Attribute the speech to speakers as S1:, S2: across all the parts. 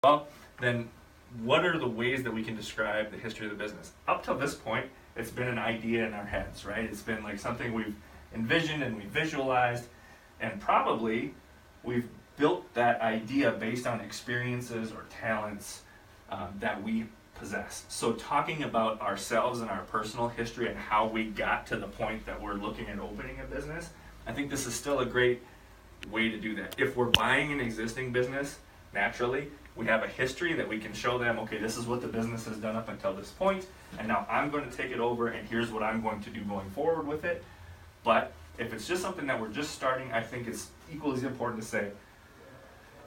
S1: well, then what are the ways that we can describe the history of the business? Up till this point, it's been an idea in our heads, right? It's been like something we've envisioned and we visualized, and probably we've built that idea based on experiences or talents that we possess. So talking about ourselves and our personal history and how we got to the point that we're looking at opening a business, I think this is still a great way to do that. If we're buying an existing business, naturally, we have a history that we can show them, okay, this is what the business has done up until this point, and now I'm going to take it over, and here's what I'm going to do going forward with it. But if it's just something that we're just starting, I think it's equally as important to say,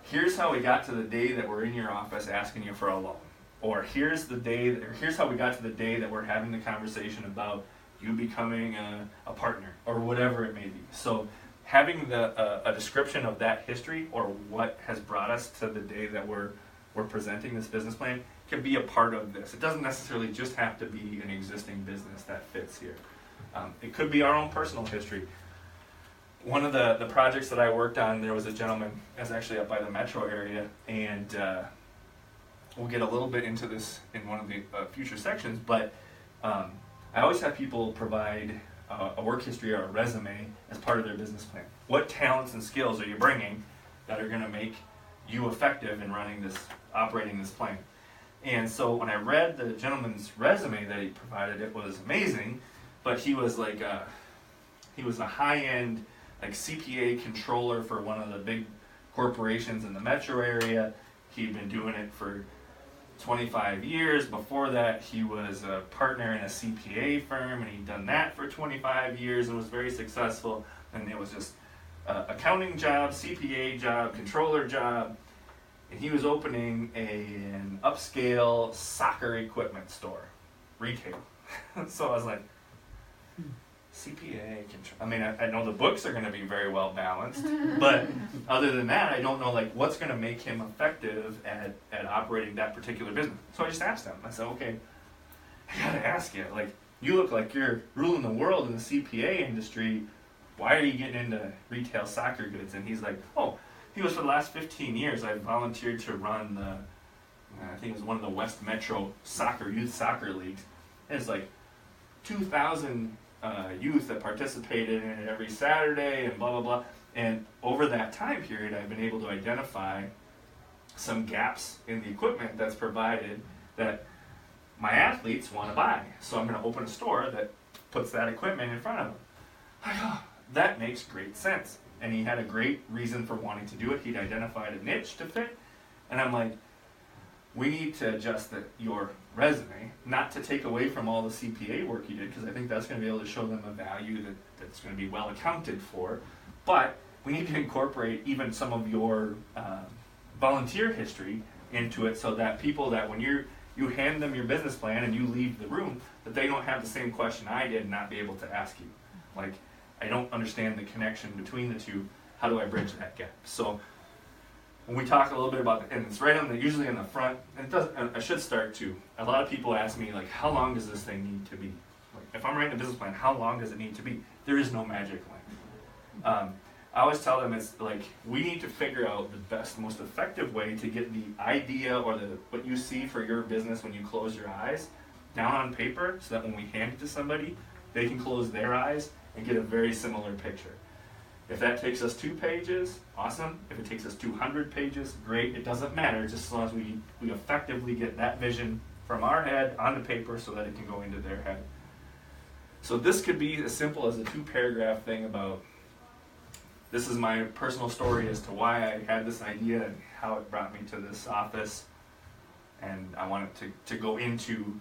S1: here's how we got to the day that we're in your office asking you for a loan. Or here's how we got to the day that we're having the conversation about you becoming a partner, or whatever it may be. So having a description of that history, or what has brought us to the day that we're presenting this business plan, can be a part of this. It doesn't necessarily just have to be an existing business that fits here. It could be our own personal history. One of the projects that I worked on, there was a gentleman that's actually up by the metro area, and we'll get a little bit into this in one of the future sections, but I always have people provide a work history or a resume as part of their business plan. What talents and skills are you bringing that are going to make you effective in operating this plan? And so when I read the gentleman's resume that he provided, it was amazing, but he was a high-end like CPA controller for one of the big corporations in the metro area. He'd been doing it for 25 years. Before that, he was a partner in a CPA firm, and he'd done that for 25 years and was very successful. And it was just accounting job, CPA job, controller job, and he was opening an upscale soccer equipment store, retail. So I was like, CPA, I mean, I know the books are going to be very well balanced, but other than that, I don't know like what's going to make him effective at operating that particular business. So I just asked him. I said, okay, I got to ask you, like, you look like you're ruling the world in the CPA industry. Why are you getting into retail soccer goods? And he's like, oh, he was for the last 15 years. I volunteered to run I think it was one of the West Metro youth soccer leagues. And it's like 2,000 youth that participated in it every Saturday and blah, blah, blah. And over that time period, I've been able to identify some gaps in the equipment that's provided that my athletes want to buy. So I'm going to open a store that puts that equipment in front of them. Like, oh, that makes great sense. And he had a great reason for wanting to do it. He'd identified a niche to fit. And I'm like, we need to adjust your resume, not to take away from all the CPA work you did, because I think that's going to be able to show them a value that's going to be well accounted for. But we need to incorporate even some of your volunteer history into it, so that people that when you hand them your business plan and you leave the room, that they don't have the same question I did and not be able to ask you. Like, I don't understand the connection between the two. How do I bridge that gap? So when we talk a little bit about, and it's right usually in the front, and I should start too. A lot of people ask me, like, how long does this thing need to be? Like, if I'm writing a business plan, how long does it need to be? There is no magic length. I always tell them it's like, we need to figure out the best, most effective way to get the idea or what you see for your business when you close your eyes down on paper, so that when we hand it to somebody, they can close their eyes and get a very similar picture. If that takes us 2 pages, awesome. If it takes us 200 pages, great. It doesn't matter, just as long as we effectively get that vision from our head onto paper so that it can go into their head. So this could be as simple as a 2-paragraph thing about, this is my personal story as to why I had this idea and how it brought me to this office, and I want it to go into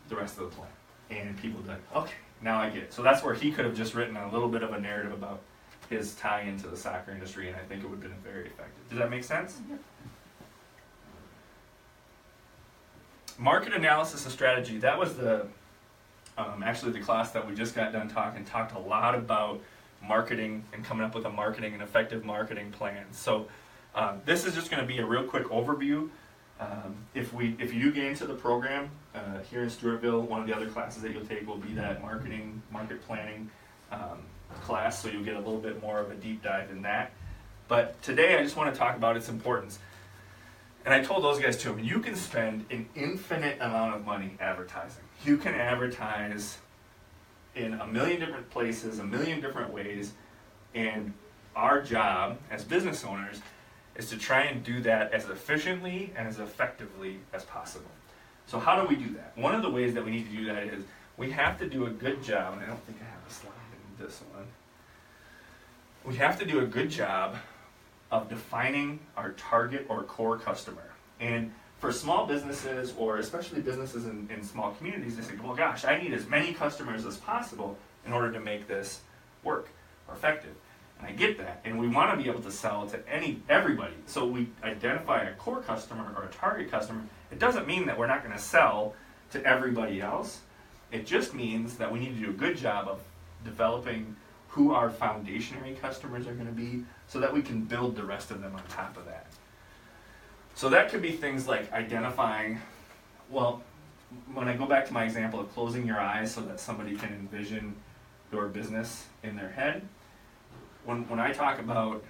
S1: the rest of the plan. And people be like, okay, now I get it. So that's where he could have just written a little bit of a narrative about his tie into the soccer industry, and I think it would have been very effective. Does that make sense? Yep. Market analysis and strategy. That was actually the class that we just got done talked a lot about marketing and coming up with an effective marketing plan. So this is just going to be a real quick overview. If you do get into the program here in Stewartville, one of the other classes that you'll take will be that market planning class, so you'll get a little bit more of a deep dive in that. But today I just want to talk about its importance. And I told those guys too, you can spend an infinite amount of money advertising. You can advertise in a million different places, a million different ways, and our job as business owners is to try and do that as efficiently and as effectively as possible. So how do we do that? One of the ways that we need to do that is we have to do a good job, and I don't think I have a slide in this one. We have to do a good job of defining our target or core customer. And for small businesses, or especially businesses in small communities, they say, well, gosh, I need as many customers as possible in order to make this work or effective. And I get that. And we want to be able to sell to everybody. So we identify a core customer or a target customer. It doesn't mean that we're not going to sell to everybody else. It just means that we need to do a good job of developing who our foundationary customers are going to be so that we can build the rest of them on top of that. So that could be things like identifying, well, when I go back to my example of closing your eyes so that somebody can envision your business in their head, when I talk about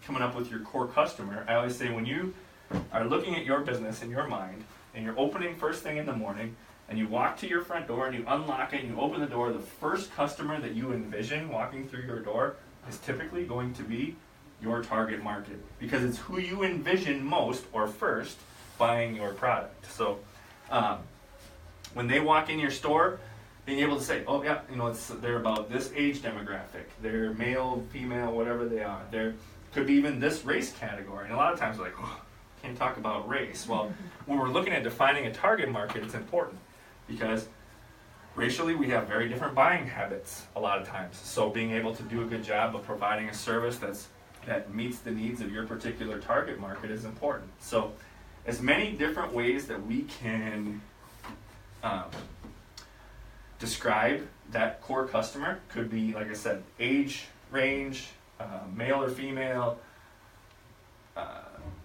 S1: coming up with your core customer, I always say when you are looking at your business in your mind and you're opening first thing in the morning and you walk to your front door and you unlock it and you open the door, the first customer that you envision walking through your door is typically going to be your target market, because it's who you envision most or first buying your product. So when they walk in your store, being able to say, oh yeah, they're about this age demographic, they're male, female, whatever they are. There could be even this race category. And a lot of times we're like, oh, can't talk about race. Well, when we're looking at defining a target market, it's important because racially we have very different buying habits a lot of times. So being able to do a good job of providing a service that meets the needs of your particular target market is important. So as many different ways that we can describe that core customer could be, like I said, age range, male or female,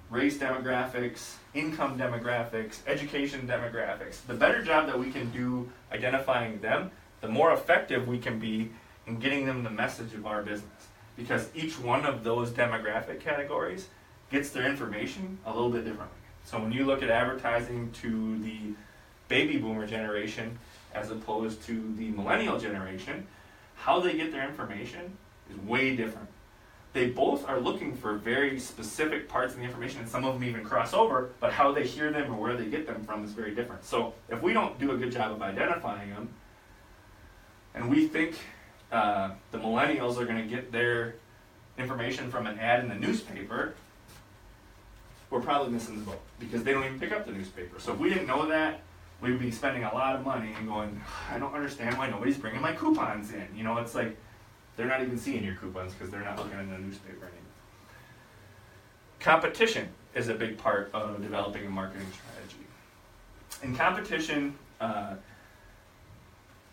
S1: race demographics, income demographics, education demographics. The better job that we can do identifying them, the more effective we can be in getting them the message of our business. Because each one of those demographic categories gets their information a little bit differently. So when you look at advertising to the baby boomer generation as opposed to the millennial generation, how they get their information is way different. They both are looking for very specific parts of the information, and some of them even cross over, but how they hear them or where they get them from is very different. So if we don't do a good job of identifying them, and we think the millennials are going to get their information from an ad in the newspaper, we're probably missing the boat because they don't even pick up the newspaper. So if we didn't know that, we would be spending a lot of money and going, I don't understand why nobody's bringing my coupons in. It's like they're not even seeing your coupons because they're not looking in the newspaper anymore. Competition is a big part of developing a marketing strategy. And competition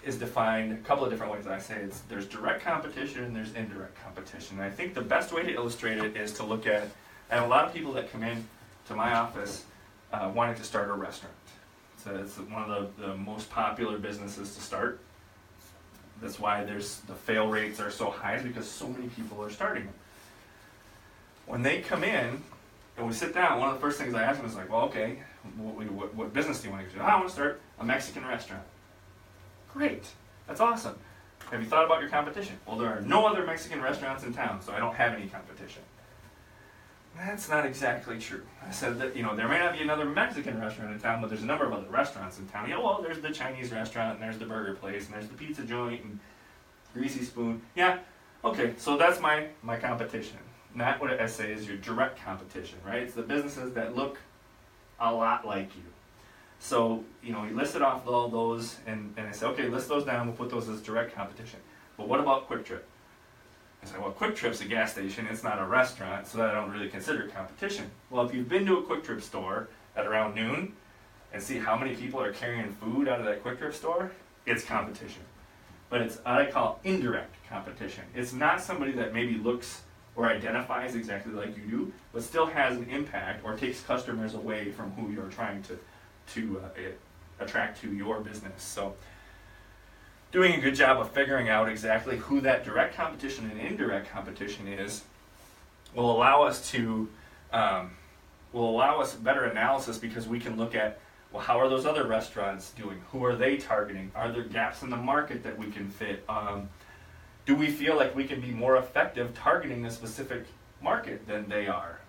S1: is defined a couple of different ways. I say there's direct competition and there's indirect competition. And I think the best way to illustrate it is to look at, and a lot of people that come in to my office wanting to start a restaurant. So it's one of the most popular businesses to start. That's why the fail rates are so high, because so many people are starting them. When they come in and we sit down, one of the first things I ask them is like, well, okay, what business do you want to do? I want to start a Mexican restaurant. Great, that's awesome. Have you thought about your competition? Well, there are no other Mexican restaurants in town, so I don't have any competition. That's not exactly true. I said that, there may not be another Mexican restaurant in town, but there's a number of other restaurants in town. Yeah, well, there's the Chinese restaurant, and there's the burger place, and there's the pizza joint, and Greasy Spoon. Yeah, okay, so that's my competition. Not what I say is your direct competition, right? It's the businesses that look a lot like you. So, you listed off all those, and I said, okay, list those down, we'll put those as direct competition. But what about Quick Trip? I said, well, Quick Trip's a gas station, it's not a restaurant, so that I don't really consider competition. Well, if you've been to a Quick Trip store at around noon and see how many people are carrying food out of that Quick Trip store, it's competition. But it's what I call indirect competition. It's not somebody that maybe looks or identifies exactly like you do, but still has an impact or takes customers away from who you're trying to attract to your business. So doing a good job of figuring out exactly who that direct competition and indirect competition is will allow us to will allow us better analysis because we can look at, well, how are those other restaurants doing? Who are they targeting? Are there gaps in the market that we can fit? Do we feel like we can be more effective targeting a specific market than they are?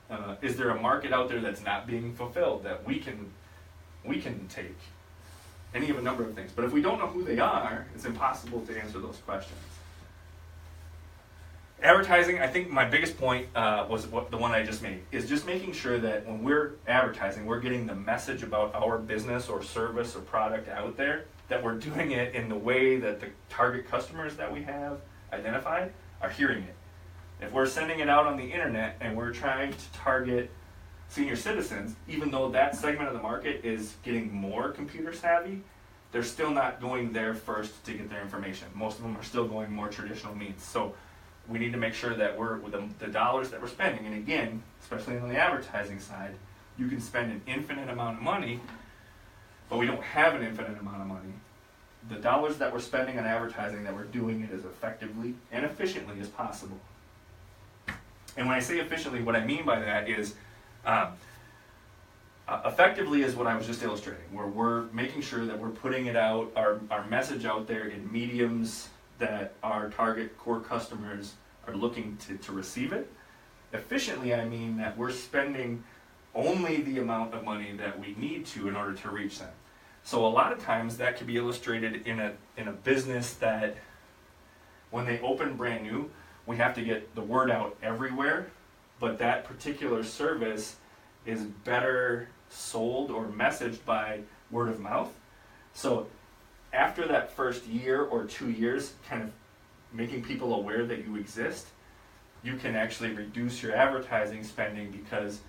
S1: Is there a market out there that's not being fulfilled that we can take? Any of a number of things. But if we don't know who they are, it's impossible to answer those questions. Advertising, I think my biggest point was the one I just made, is just making sure that when we're advertising, we're getting the message about our business or service or product out there, that we're doing it in the way that the target customers that we have identified are hearing it. If we're sending it out on the internet and we're trying to target senior citizens, even though that segment of the market is getting more computer savvy, they're still not going there first to get their information. Most of them are still going more traditional means. So we need to make sure that we're, with the dollars that we're spending, and again, especially on the advertising side, you can spend an infinite amount of money, but we don't have an infinite amount of money. The dollars that we're spending on advertising, that we're doing it as effectively and efficiently as possible. And when I say efficiently, what I mean by that is effectively is what I was just illustrating, where we're making sure that we're putting it out, our message out there in mediums that our target core customers are looking to receive it. Efficiently, I mean that we're spending only the amount of money that we need to in order to reach them. So a lot of times that can be illustrated in a business that when they open brand new, we have to get the word out everywhere, but that particular service is better sold or messaged by word of mouth. So after that first year or 2 years, kind of making people aware that you exist, you can actually reduce your advertising spending because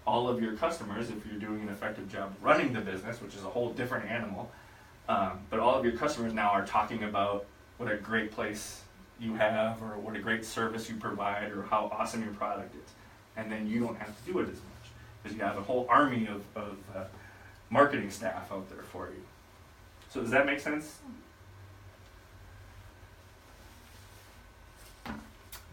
S1: all of your customers, if you're doing an effective job running the business, which is a whole different animal, but all of your customers now are talking about what a great place you have, or what a great service you provide, or how awesome your product is. And then you don't have to do it as much, because you have a whole army of marketing staff out there for you. So does that make sense?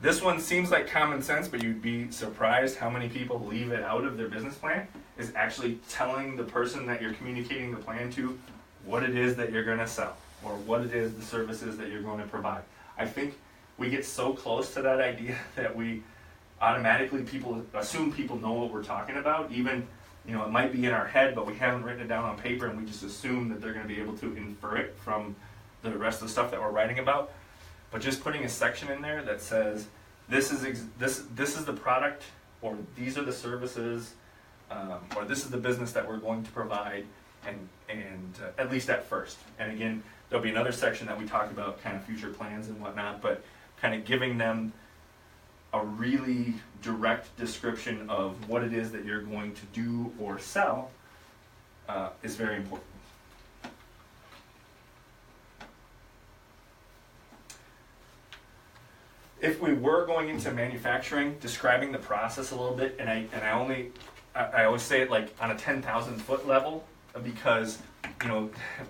S1: This one seems like common sense, but you'd be surprised how many people leave it out of their business plan, is actually telling the person that you're communicating the plan to what it is that you're going to sell, or what it is, the services that you're going to provide. I think we get so close to that idea that we automatically assume people know what we're talking about. Even, it might be in our head, but we haven't written it down on paper, and we just assume that they're going to be able to infer it from the rest of the stuff that we're writing about. But just putting a section in there that says, this is the product, or these are the services, or this is the business that we're going to provide, and at least at first. And again, there'll be another section that we talk about kind of future plans and whatnot, but kind of giving them a really direct description of what it is that you're going to do or sell is very important. If we were going into manufacturing, describing the process a little bit, and I always say it like on a 10,000 foot level, because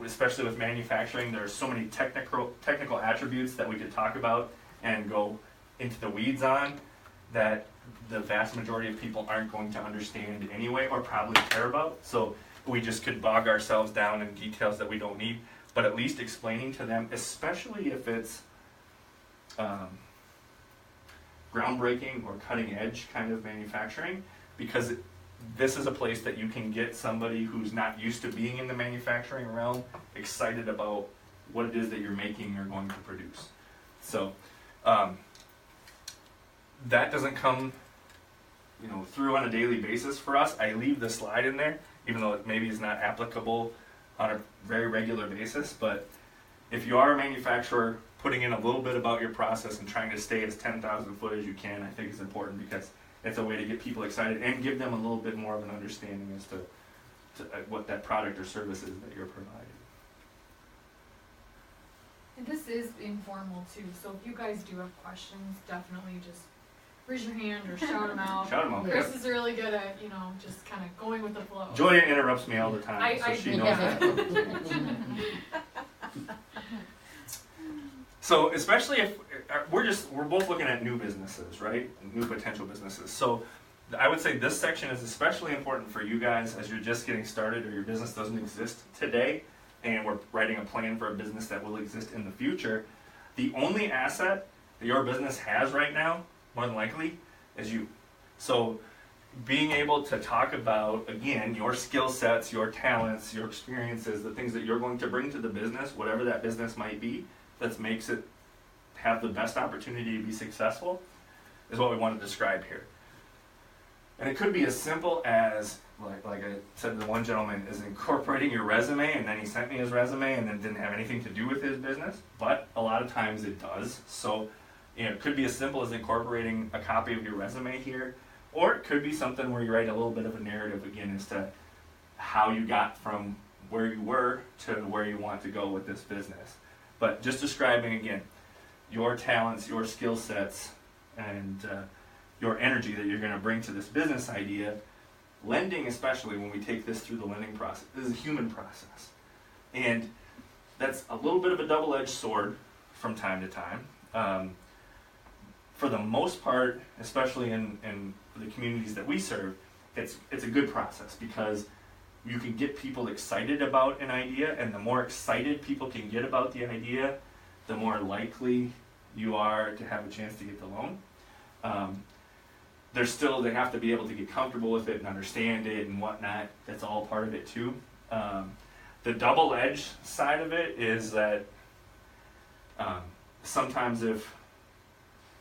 S1: especially with manufacturing, there are so many technical attributes that we could talk about and go into the weeds on that the vast majority of people aren't going to understand anyway, or probably care about. So we just could bog ourselves down in details that we don't need, but at least explaining to them, especially if it's groundbreaking or cutting edge kind of manufacturing, because this is a place that you can get somebody who's not used to being in the manufacturing realm excited about what it is that you're making or going to produce. So that doesn't come through on a daily basis for us. I leave the slide in there, even though it maybe is not applicable on a very regular basis. But if you are a manufacturer, putting in a little bit about your process and trying to stay as 10,000 foot as you can, I think is important, because it's a way to get people excited and give them a little bit more of an understanding as to what that product or service is that you're providing.
S2: And this is informal too, so if you guys do have questions, definitely just raise your hand or shout them out.
S1: Shout them out.
S2: Chris is really good at, just kind of going with the flow.
S1: Julia interrupts me all the time, so she knows that. So especially if we're both looking at new businesses, right? New potential businesses. So I would say this section is especially important for you guys as you're just getting started or your business doesn't exist today and we're writing a plan for a business that will exist in the future. The only asset that your business has right now, more than likely, is you. So being able to talk about, again, your skill sets, your talents, your experiences, the things that you're going to bring to the business, whatever that business might be, that makes it have the best opportunity to be successful, is what we want to describe here. And it could be as simple as, like I said to the one gentleman, is incorporating your resume, and then he sent me his resume and then didn't have anything to do with his business, but a lot of times it does. So, it could be as simple as incorporating a copy of your resume here, or it could be something where you write a little bit of a narrative again as to how you got from where you were to where you want to go with this business. But just describing again your talents, your skill sets, and your energy that you're going to bring to this business idea. Lending, especially when we take this through the lending process, this is a human process. And that's a little bit of a double-edged sword from time to time. For the most part, especially in the communities that we serve, it's a good process because you can get people excited about an idea, and the more excited people can get about the idea, the more likely you are to have a chance to get the loan. They have to be able to get comfortable with it and understand it and whatnot. That's all part of it too. The double-edged side of it is that sometimes if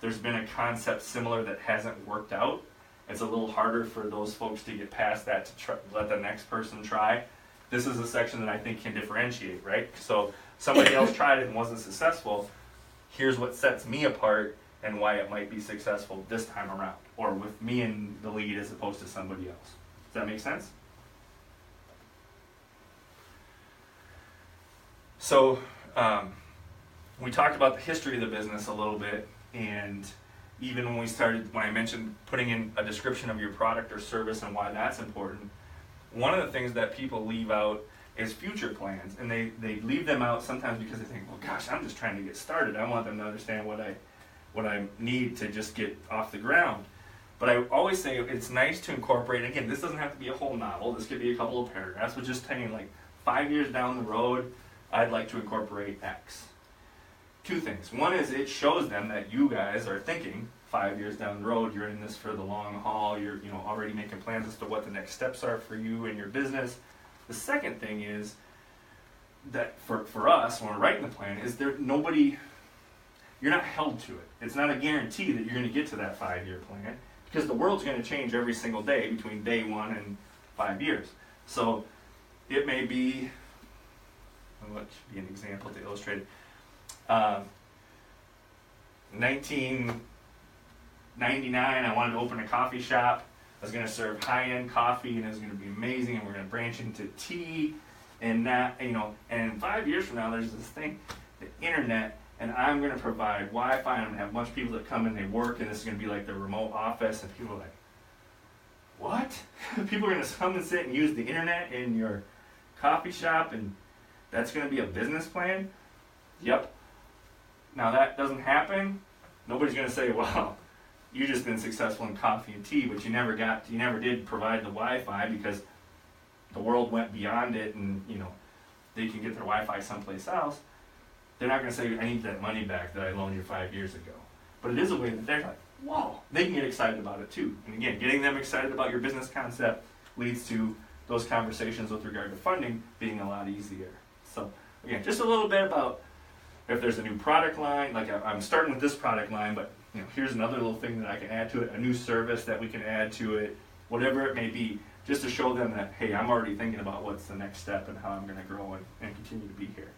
S1: there's been a concept similar that hasn't worked out, it's a little harder for those folks to get past that to let the next person try. This is a section that I think can differentiate, right? So somebody else tried it and wasn't successful. Here's what sets me apart and why it might be successful this time around, or with me in the lead as opposed to somebody else. Does that make sense? So we talked about the history of the business a little bit, and even when I mentioned putting in a description of your product or service and why that's important, one of the things that people leave out is future plans, and they leave them out sometimes because they think, well, gosh, I'm just trying to get started. I want them to understand what I need to just get off the ground. But I always say it's nice to incorporate, again, this doesn't have to be a whole novel, this could be a couple of paragraphs, but just saying, like, 5 years down the road, I'd like to incorporate X. Two things. One is it shows them that you guys are thinking 5 years down the road, you're in this for the long haul, you're already making plans as to what the next steps are for you and your business. The second thing is that for us, when we're writing the plan, is you're not held to it. It's not a guarantee that you're going to get to that 5-year plan, because the world's going to change every single day between day 1 and 5 years. So it may be, what should be an example to illustrate it? 1999, I wanted to open a coffee shop. I was going to serve high-end coffee, and it was going to be amazing, and we're going to branch into tea, and that, and 5 years from now, there's this thing, the internet, and I'm going to provide Wi-Fi, and I'm going to have a bunch of people that come and they work, and this is going to be like the remote office, and people are like, what? People are going to come and sit and use the internet in your coffee shop, and that's going to be a business plan? Yep. Now that doesn't happen, nobody's going to say, well, you just been successful in coffee and tea, but you never did provide the Wi-Fi because the world went beyond it, and they can get their Wi-Fi someplace else. They're not going to say, I need that money back that I loaned you 5 years ago. But it is a way that they're like, whoa, they can get excited about it too. And again, getting them excited about your business concept leads to those conversations with regard to funding being a lot easier. So again, just a little bit about if there's a new product line, like I'm starting with this product line, but here's another little thing that I can add to it, a new service that we can add to it, whatever it may be, just to show them that, hey, I'm already thinking about what's the next step and how I'm going to grow and continue to be here.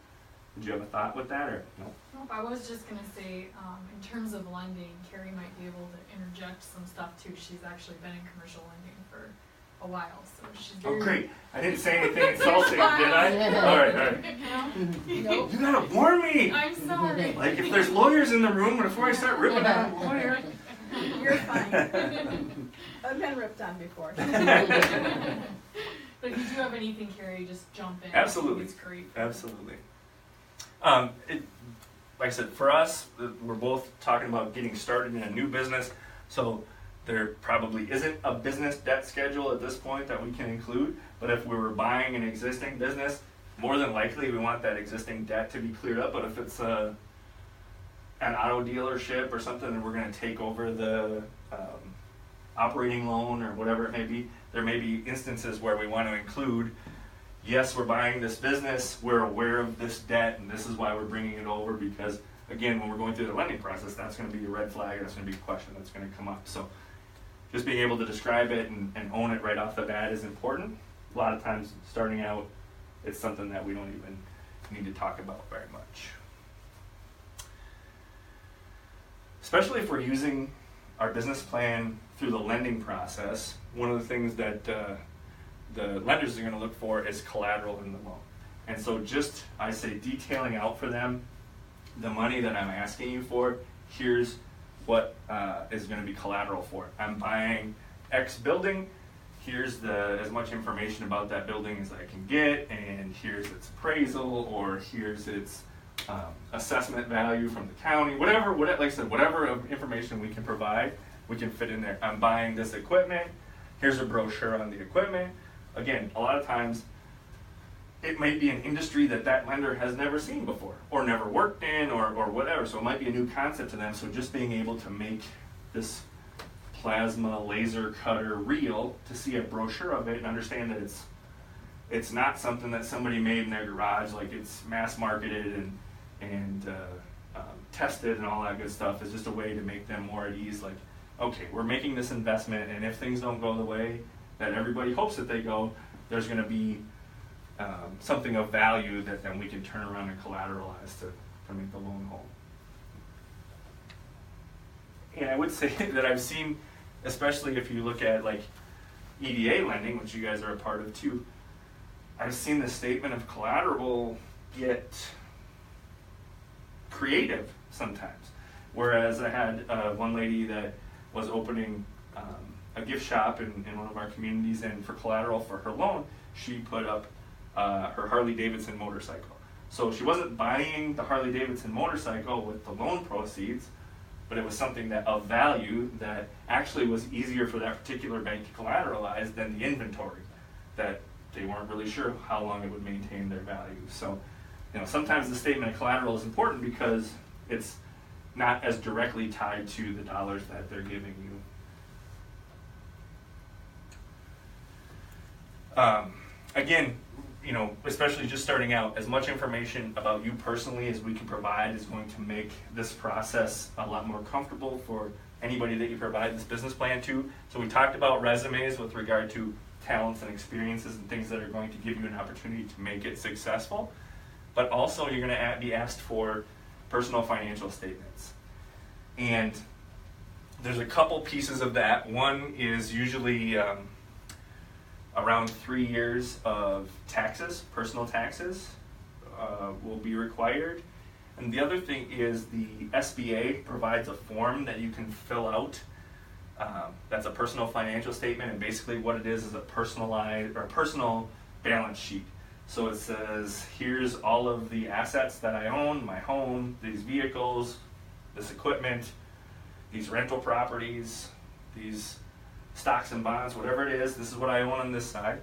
S1: Did you have a thought with that, or no?
S2: Nope, I was just going to say, in terms of lending, Carrie might be able to interject some stuff too. She's actually been in commercial lending for a while, so she's very...
S1: Oh, great. I didn't say anything insulting, did I? All right.
S2: Nope.
S1: You gotta warn me.
S2: I'm sorry.
S1: Like, if there's lawyers in the room, before I start ripping on a lawyer.
S3: You're fine. I've been ripped on before.
S2: But if you do have anything, Carrie, just jump in.
S1: Absolutely.
S2: It's great.
S1: Absolutely. Like I said, for us, we're both talking about getting started in a new business. So there probably isn't a business debt schedule at this point that we can include, but if we were buying an existing business, more than likely we want that existing debt to be cleared up. But if it's an auto dealership or something and we're going to take over the operating loan or whatever it may be, there may be instances where we want to include, yes, we're buying this business, we're aware of this debt, and this is why we're bringing it over, because again, when we're going through the lending process, that's going to be a red flag, that's going to be a question that's going to come up. So just being able to describe it and own it right off the bat is important. A lot of times starting out, it's something that we don't even need to talk about very much. Especially if we're using our business plan through the lending process, one of the things that the lenders are going to look for is collateral in the loan. And so just, I say, detailing out for them the money that I'm asking you for, here's what is going to be collateral for it. I'm buying X building, here's as much information about that building as I can get, and here's its appraisal, or here's its assessment value from the county, whatever, like I said, whatever information we can provide, we can fit in there. I'm buying this equipment, here's a brochure on the equipment. Again, a lot of times it might be an industry that lender has never seen before or never worked in or whatever, so it might be a new concept to them. So just being able to make this plasma laser cutter real, to see a brochure of it and understand that it's not something that somebody made in their garage, like it's mass marketed and tested and all that good stuff, is just a way to make them more at ease. Like, okay, we're making this investment, and if things don't go the way that everybody hopes that they go, there's going to be something of value that then we can turn around and collateralize to make the loan whole. And I would say that I've seen, especially if you look at like EDA lending, which you guys are a part of too, I've seen the statement of collateral get creative sometimes. Whereas I had one lady that was opening a gift shop in one of our communities, and for collateral for her loan, she put up her Harley-Davidson motorcycle. So she wasn't buying the Harley-Davidson motorcycle with the loan proceeds, but it was something that of value that actually was easier for that particular bank to collateralize than the inventory, that they weren't really sure how long it would maintain their value. So, sometimes the statement of collateral is important because it's not as directly tied to the dollars that they're giving you. Again, especially just starting out, as much information about you personally as we can provide is going to make this process a lot more comfortable for anybody that you provide this business plan to. So we talked about resumes with regard to talents and experiences and things that are going to give you an opportunity to make it successful. But also you're going to be asked for personal financial statements. And there's a couple pieces of that. One is usually around 3 years of taxes, personal taxes will be required. And the other thing is the SBA provides a form that you can fill out. That's a personal financial statement, and basically what it is a personalized or personal balance sheet. So it says, here's all of the assets that I own, my home, these vehicles, this equipment, these rental properties, these stocks and bonds, whatever it is, this is what I own on this side.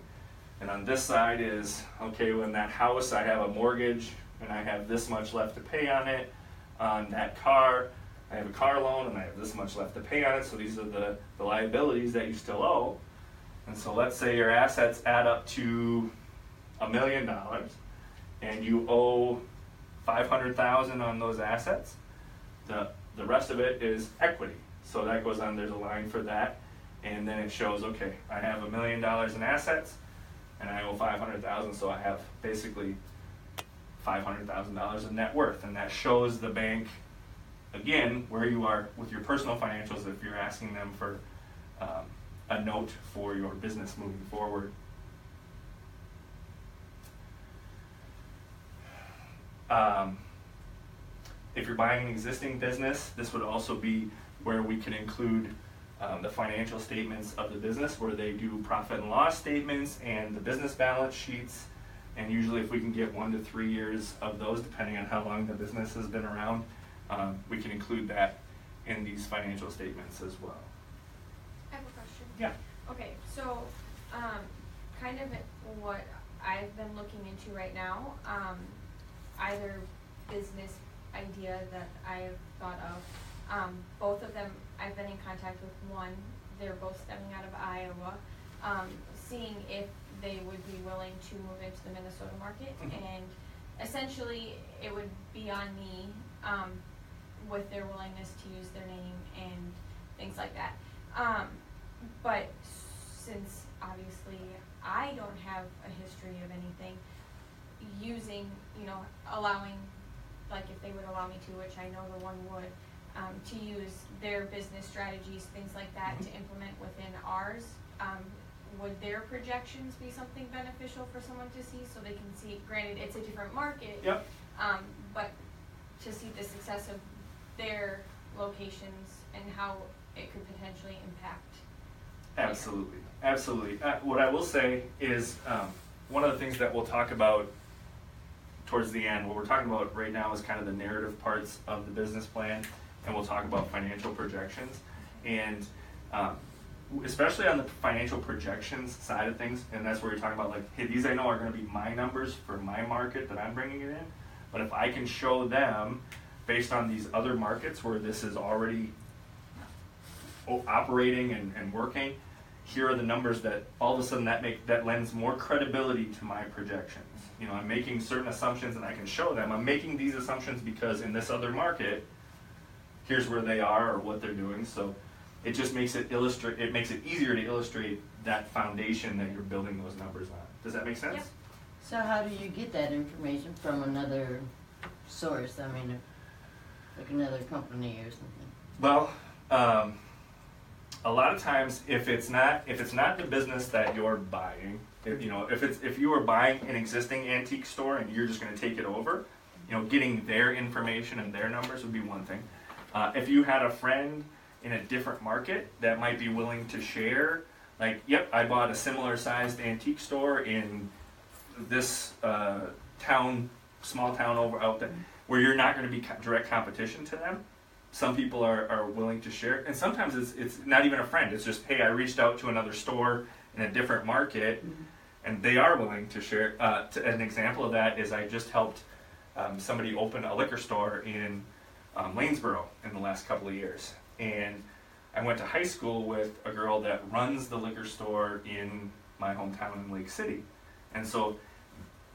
S1: And on this side is, okay, when that house, I have a mortgage and I have this much left to pay on it. On that car, I have a car loan and I have this much left to pay on it. So these are the liabilities that you still owe. And so let's say your assets add up to $1 million and you owe $500,000 on those assets. The rest of it is equity. So that goes on, there's a line for that. And then it shows, okay, I have $1 million in assets and I owe $500,000, so I have basically $500,000 in net worth. And that shows the bank, again, where you are with your personal financials if you're asking them for a note for your business moving forward. If you're buying an existing business, this would also be where we can include the financial statements of the business, where they do profit and loss statements and the business balance sheets. And usually if we can get 1 to 3 years of those, depending on how long the business has been around, we can include that in these financial statements as well. Yeah.
S4: Okay, so, kind of what I've been looking into right now, either business idea that I've thought of, both of them, I've been in contact with one, they're both stemming out of Iowa, seeing if they would be willing to move into the Minnesota market, and essentially, it would be on me, with their willingness to use their name and things like that. But since obviously I don't have a history of anything, using, allowing, like if they would allow me to, which I know the one would, to use their business strategies, things like that, to implement within ours, would their projections be something beneficial for someone to see, so they can see, granted, it's a different market,
S1: Yep.
S4: but to see the success of their locations and how it could potentially impact.
S1: Absolutely, absolutely. What I will say is, one of the things that we'll talk about towards the end, what we're talking about right now is kind of the narrative parts of the business plan, and we'll talk about financial projections. And especially on the financial projections side of things, and that's where you're talking about like, hey, these I know are going to be my numbers for my market that I'm bringing it in, but if I can show them based on these other markets where this is already operating and working, here are the numbers that all of a sudden that lends more credibility to my projections. I'm making certain assumptions and I can show them I'm making these assumptions because in this other market, here's where they are or what they're doing. So it just makes it easier to illustrate that foundation that you're building those numbers on. Does that make sense?
S4: Yep.
S5: So how do you get that information from another source? I mean, like another company or something?
S1: Well, a lot of times, if it's not the business that you're buying, if you are buying an existing antique store and you're just going to take it over, getting their information and their numbers would be one thing. If you had a friend in a different market that might be willing to share, like, yep, I bought a similar sized antique store in this small town out there, where you're not going to be direct competition to them. Some people are willing to share, and sometimes it's not even a friend. It's just, hey, I reached out to another store in a different market, and they are willing to share. An example of that is I just helped somebody open a liquor store in Lanesboro in the last couple of years, and I went to high school with a girl that runs the liquor store in my hometown in Lake City, and so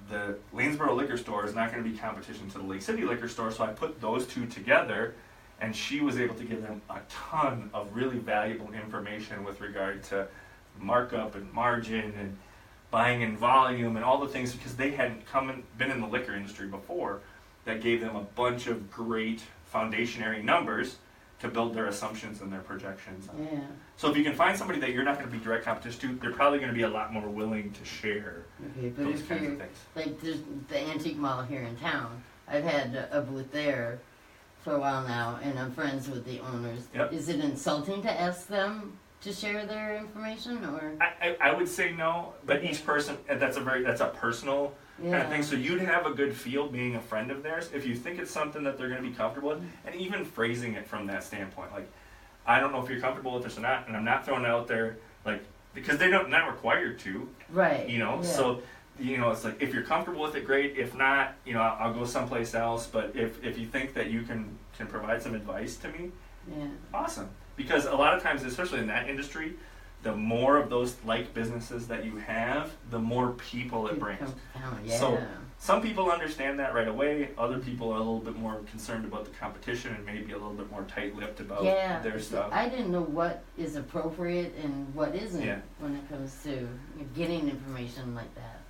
S1: the Lanesboro liquor store is not going to be competition to the Lake City liquor store, so I put those two together. And she was able to give them a ton of really valuable information with regard to markup and margin and buying in volume and all the things, because they hadn't been in the liquor industry before. That gave them a bunch of great foundationary numbers to build their assumptions and their projections on.
S5: Yeah.
S1: So if you can find somebody that you're not going to be direct competition to, they're probably going to be a lot more willing to share
S5: Okay, but
S1: those
S5: if
S1: kinds
S5: you're,
S1: of things.
S5: like there's the antique mall here in town, I've had a booth there for a while now, and I'm friends with the owners.
S1: Yep.
S5: Is it insulting to ask them to share their information, or?
S1: I would say no, but each person, that's a personal kind of thing. So you'd have a good feel being a friend of theirs if you think it's something that they're going to be comfortable with, and even phrasing it from that standpoint. Like, I don't know if you're comfortable with this or not, and I'm not throwing it out there like because they're not required to.
S5: Right.
S1: Yeah. So it's like, if you're comfortable with it, great. If not, I'll go someplace else. But if you think that you can provide some advice to me, awesome. Because a lot of times, especially in that industry, the more of those like businesses that you have, the more people it brings. So some people understand that right away. Other people are a little bit more concerned about the competition and maybe a little bit more tight-lipped about their stuff.
S5: I didn't know what is appropriate and what isn't when it comes to getting information like that.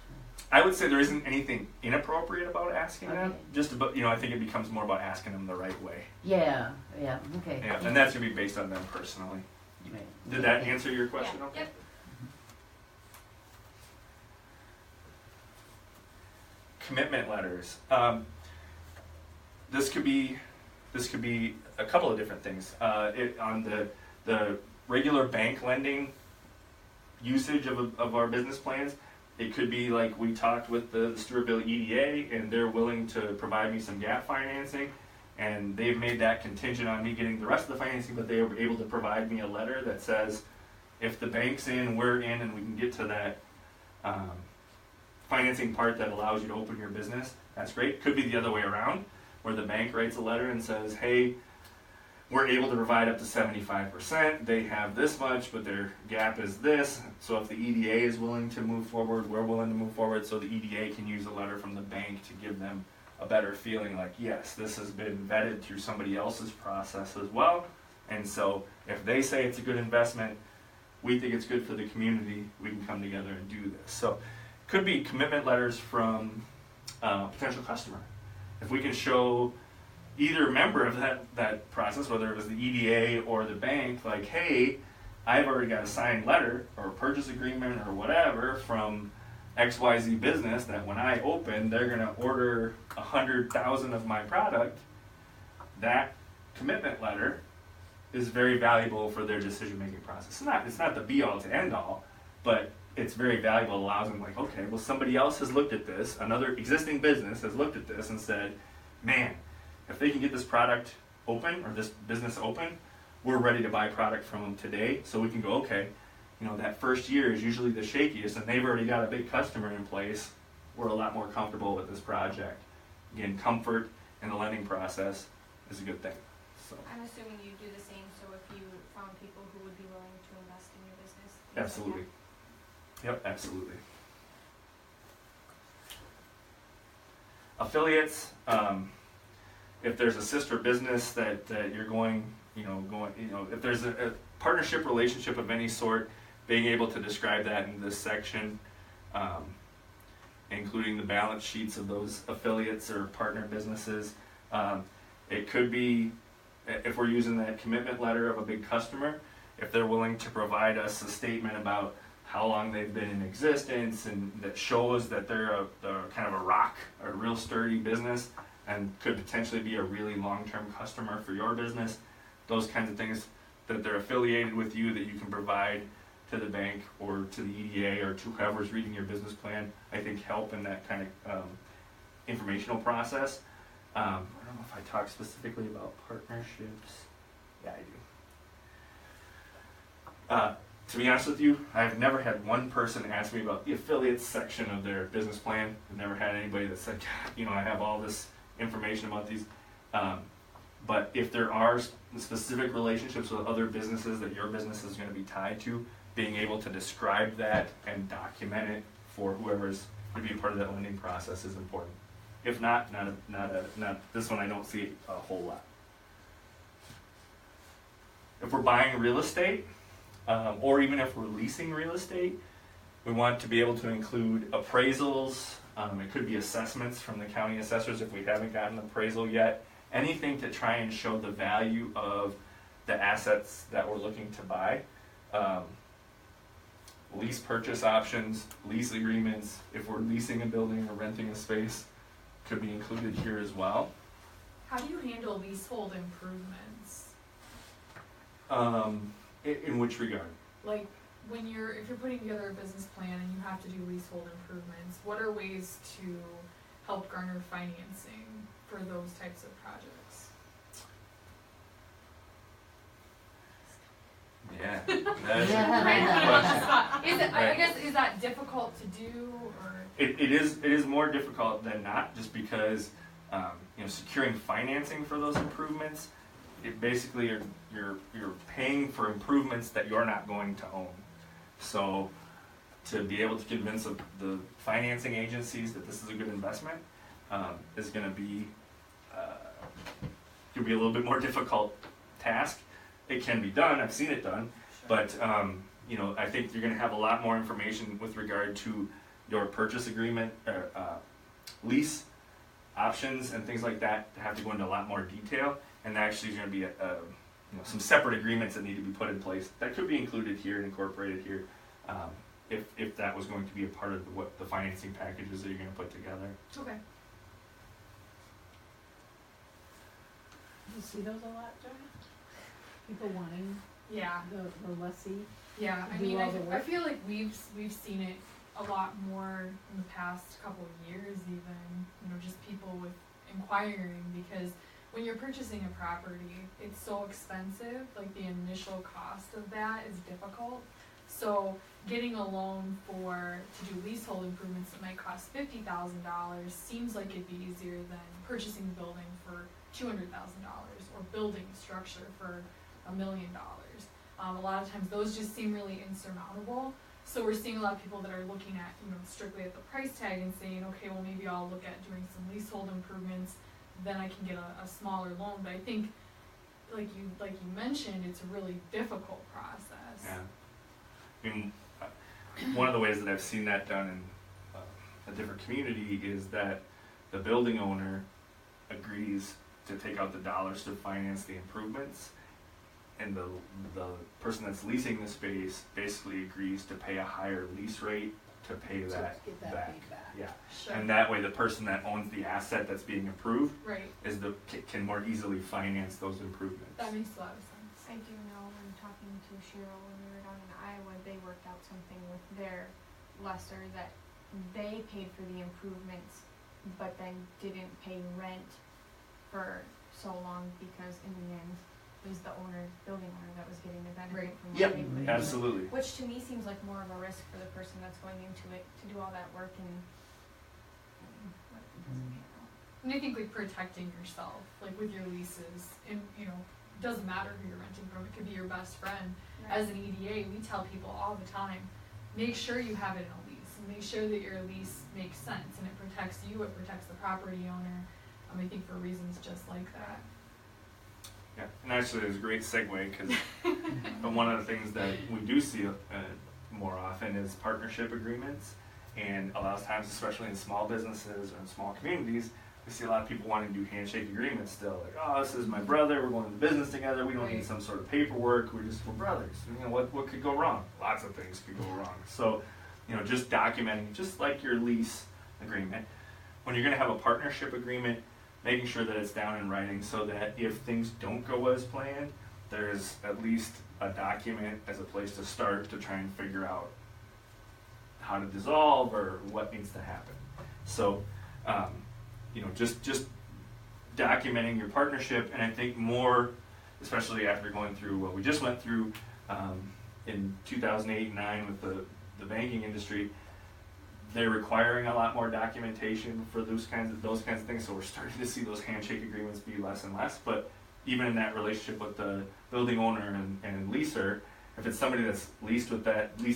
S1: I would say there isn't anything inappropriate about asking them. Just about, I think it becomes more about asking them the right way.
S5: Okay.
S1: Yeah, and that's going to be based on them personally.
S5: Right.
S1: Did that answer your question?
S4: Yeah.
S1: Okay.
S4: Yep.
S1: Commitment letters. This could be a couple of different things. On the regular bank lending usage of our business plans, it could be like we talked with the Stewartville EDA, and they're willing to provide me some gap financing, and they've made that contingent on me getting the rest of the financing, but they were able to provide me a letter that says, if the bank's in, we're in, and we can get to that financing part that allows you to open your business, that's great. Could be the other way around, where the bank writes a letter and says, hey, we're able to provide up to 75%, they have this much, but their gap is this, so if the EDA is willing to move forward, we're willing to move forward, so the EDA can use a letter from the bank to give them a better feeling like, yes, this has been vetted through somebody else's process as well, and so if they say it's a good investment, we think it's good for the community, we can come together and do this. So could be commitment letters from a potential customer. If we can show either member of that process, whether it was the EDA or the bank, like, hey, I've already got a signed letter or a purchase agreement or whatever from XYZ business that when I open, they're gonna order 100,000 of my product, that commitment letter is very valuable for their decision-making process. It's not the be-all to end-all, but it's very valuable. It allows them, like, okay, well, somebody else has looked at this, another existing business has looked at this and said, man, if they can get this product open or this business open, we're ready to buy product from them today. So we can go, okay, you know, that first year is usually the shakiest and they've already got a big customer in place. We're a lot more comfortable with this project. Again, comfort in the lending process is a good thing. So
S4: I'm assuming you do the same, so if you found people who would be willing to invest in your business. things like
S1: absolutely. Yep, absolutely. Affiliates, if there's a sister business that you're going, if there's a partnership relationship of any sort, being able to describe that in this section, including the balance sheets of those affiliates or partner businesses. It could be, if we're using that commitment letter of a big customer, if they're willing to provide us a statement about how long they've been in existence and that shows that they're kind of a rock, a real sturdy business, and could potentially be a really long-term customer for your business. Those kinds of things that they're affiliated with you that you can provide to the bank or to the EDA or to whoever's reading your business plan, I think help in that kind of informational process. I don't know if I talk specifically about partnerships. Yeah, I do. To be honest with you, I've never had one person ask me about the affiliates section of their business plan. I've never had anybody that said, God, I have all this information about these. But if there are specific relationships with other businesses that your business is going to be tied to, being able to describe that and document it for whoever's going to be a part of that lending process is important. If not this one I don't see a whole lot. If we're buying real estate, or even if we're leasing real estate, we want to be able to include appraisals. It could be assessments from the county assessors if we haven't gotten an appraisal yet. Anything to try and show the value of the assets that we're looking to buy. Lease purchase options, lease agreements, if we're leasing a building or renting a space, could be included here as well.
S2: How do you handle leasehold improvements?
S1: In which regard?
S2: Like, if you're putting together a business plan and you have to do leasehold improvements, what are ways to help garner financing for those types of projects?
S1: Yeah, that's a good question.
S2: I guess, is that difficult to do, or?
S1: It is more difficult than not, just because securing financing for those improvements, it basically you're paying for improvements that you're not going to own. So to be able to convince the financing agencies that this is a good investment is going to be a little bit more difficult task. It can be done. I've seen it done, but I think you're going to have a lot more information with regard to your purchase agreement, lease options, and things like that. To have to go into a lot more detail, and actually, there's going to be some separate agreements that need to be put in place that could be included here and incorporated here, if that was going to be a part of what the financing packages that you're going to put together.
S2: Okay.
S3: You see those a lot, Joanna? People wanting
S2: Yeah.
S3: the lessee.
S2: Yeah. I
S3: do
S2: mean,
S3: all the work.
S2: I feel like we've seen it a lot more in the past couple of years, even just people with inquiring, because when you're purchasing a property, it's so expensive. Like the initial cost of that is difficult. So getting a loan to do leasehold improvements that might cost $50,000 seems like it'd be easier than purchasing a building for $200,000 or building a structure for $1 million. A lot of times those just seem really insurmountable. So we're seeing a lot of people that are looking at, strictly at the price tag and saying, okay, well maybe I'll look at doing some leasehold improvements, then I can get a smaller loan. But I think, like you mentioned, it's a really difficult process.
S1: Yeah. I mean, one of the ways that I've seen that done in a different community is that the building owner agrees to take out the dollars to finance the improvements, and the person that's leasing the space basically agrees to pay a higher lease rate to pay
S3: So
S1: that
S3: get that
S1: back.
S3: paid back.
S1: Yeah,
S2: Sure.
S1: and that way the person that owns the asset that's being improved
S2: Right.
S1: can more easily finance those improvements.
S2: That makes a lot of sense.
S4: I do know when talking to Cheryl when we were down in Iowa, they worked out something with their lessor that they paid for the improvements, but then didn't pay rent for so long because in the end, it was the building owner that was getting the benefit
S2: Right.
S4: from what
S1: Yep,
S4: they put in.
S1: absolutely.
S4: Which to me seems like more of a risk for the person that's going into it to do all that work and what if it doesn't pan out.
S2: And I think like protecting yourself, like with your leases, and doesn't matter who you're renting from. It could be your best friend. As an EDA, we tell people all the time, make sure you have it in a lease, and make sure that your lease makes sense and it protects you, it protects the property owner. I think for reasons just like that.
S1: Yeah, and actually it's a great segue because one of the things that we do see more often is partnership agreements, and a lot of times, especially in small businesses or in small communities, we see a lot of people wanting to do handshake agreements still. Like, oh, this is my brother, we're going to business together, we don't need
S2: Right.
S1: some sort of paperwork, we're brothers. What could go wrong? Lots of things could go wrong. So, just documenting, just like your lease agreement, when you're gonna have a partnership agreement, making sure that it's down in writing so that if things don't go as planned, there's at least a document as a place to start to try and figure out how to dissolve or what needs to happen. So, just documenting your partnership, and I think more, especially after going through what we just went through in 2008 and 9 with the banking industry, they're requiring a lot more documentation for those kinds of things. So we're starting to see those handshake agreements be less and less. But even in that relationship with the building owner and leaser, if it's somebody that's leased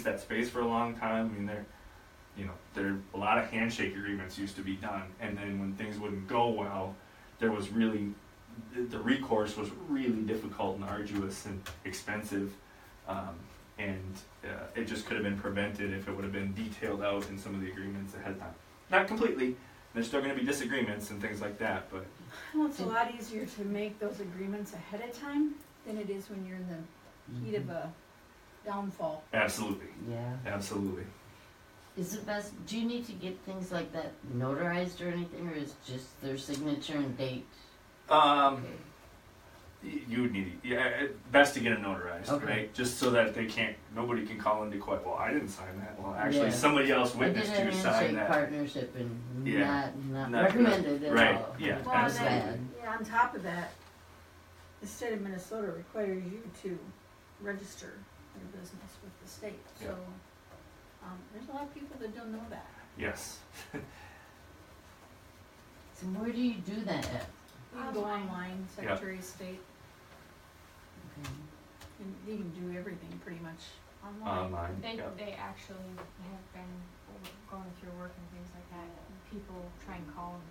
S1: that space for a long time, there a lot of handshake agreements used to be done. And then when things wouldn't go well, there was really the recourse was really difficult and arduous and expensive. It just could have been prevented if it would have been detailed out in some of the agreements ahead of time. Not completely. There's still going to be disagreements and things like that, but
S3: Well, it's a lot easier to make those agreements ahead of time than it is when you're in the heat of a downfall.
S1: absolutely,
S5: Yeah.
S1: absolutely.
S5: Is it best, do you need to get things like that notarized or anything, or is just their signature and date? Okay.
S1: You would need, best to get it notarized,
S5: Okay.
S1: right? Just so that nobody can call into court. Well, I didn't sign that. Well, actually,
S5: Yeah.
S1: somebody else witnessed
S5: I did
S1: you
S5: a
S1: sign
S5: handshake
S1: that.
S5: partnership and
S1: Yeah.
S5: not
S1: Not
S5: recommended
S1: good.
S5: at
S1: Right,
S5: all.
S1: yeah.
S3: Well,
S1: Absolutely.
S3: then, on top of that, the state of Minnesota requires you to register your business with the state. So there's a lot of people that don't know that.
S1: Yes.
S5: So where do you do that at?
S3: You can go online, Secretary of State,
S5: Okay.
S3: and you can do everything pretty much online.
S1: Online.
S4: They actually have been going through work and things like that. People try and call and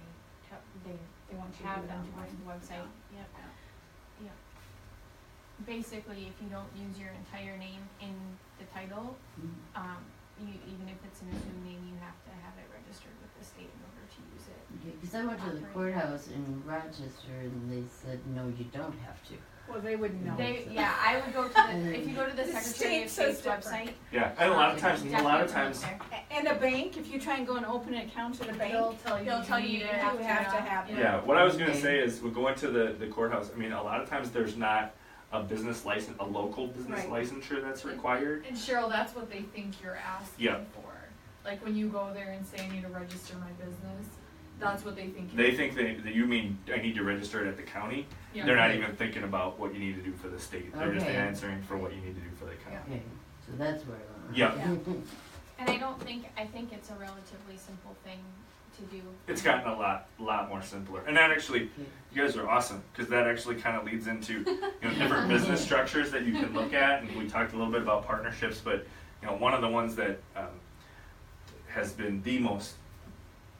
S4: they want to have them to go to the website. Yep. Yep. Basically, if you don't use your entire name in the title, even if it's an assumed name, you have to have it registered with the state in order to use it.
S5: Because I went to the courthouse in Rochester and they said, no, you don't have to.
S3: Well, they wouldn't know.
S4: I would go to if you go to the
S3: The
S4: Secretary of
S3: state says
S4: State's
S3: different.
S4: website.
S1: Yeah, and a lot of
S4: definitely
S1: times,
S4: there.
S3: And a bank, if you try and go and open an account at a bank,
S2: They'll tell you.
S4: They'll tell you
S2: need
S4: to
S2: it.
S4: have
S3: you have to have it.
S1: yeah, what I was going to
S5: Okay.
S1: say is we're going to the courthouse. I mean, a lot of times there's not a business license, a local business
S3: Right.
S1: licensure that's required.
S2: And Cheryl, that's what they think you're asking
S1: Yeah.
S2: for. Like when you go there and say, I need to register my business, that's what they think.
S1: They think that you mean I need to register it at the county.
S2: Yeah.
S1: They're not even thinking about what you need to do for the state. They're just
S5: Okay.
S1: answering for what you need to do for the county.
S5: Okay. So that's where I went.
S1: Yeah.
S3: Yeah.
S4: And I think it's a relatively simple thing to do.
S1: It's gotten a lot more simpler. And that actually, you guys are awesome, because that actually kind of leads into different business structures that you can look at. And we talked a little bit about partnerships, but one of the ones that has been the most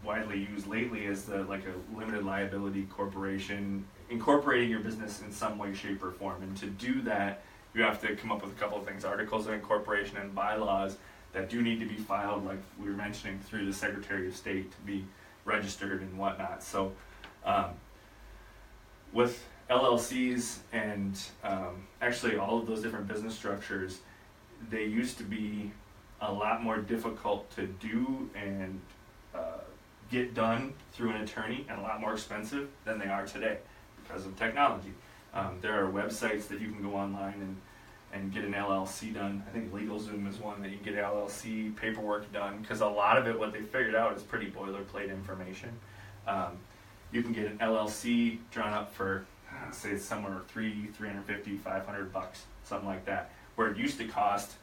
S1: widely used lately is like a limited liability corporation, incorporating your business in some way, shape, or form. And to do that, you have to come up with a couple of things: articles of incorporation and bylaws that do need to be filed, like we were mentioning, through the Secretary of State to be registered and whatnot. So with LLCs and actually all of those different business structures, they used to be a lot more difficult to do and get done through an attorney, and a lot more expensive than they are today because of technology. There are websites that you can go online and get an LLC done. I think LegalZoom is one that you can get LLC paperwork done, because a lot of it, what they figured out, is pretty boilerplate information. You can get an LLC drawn up for, say, somewhere $350, $500, something like that, where it used to cost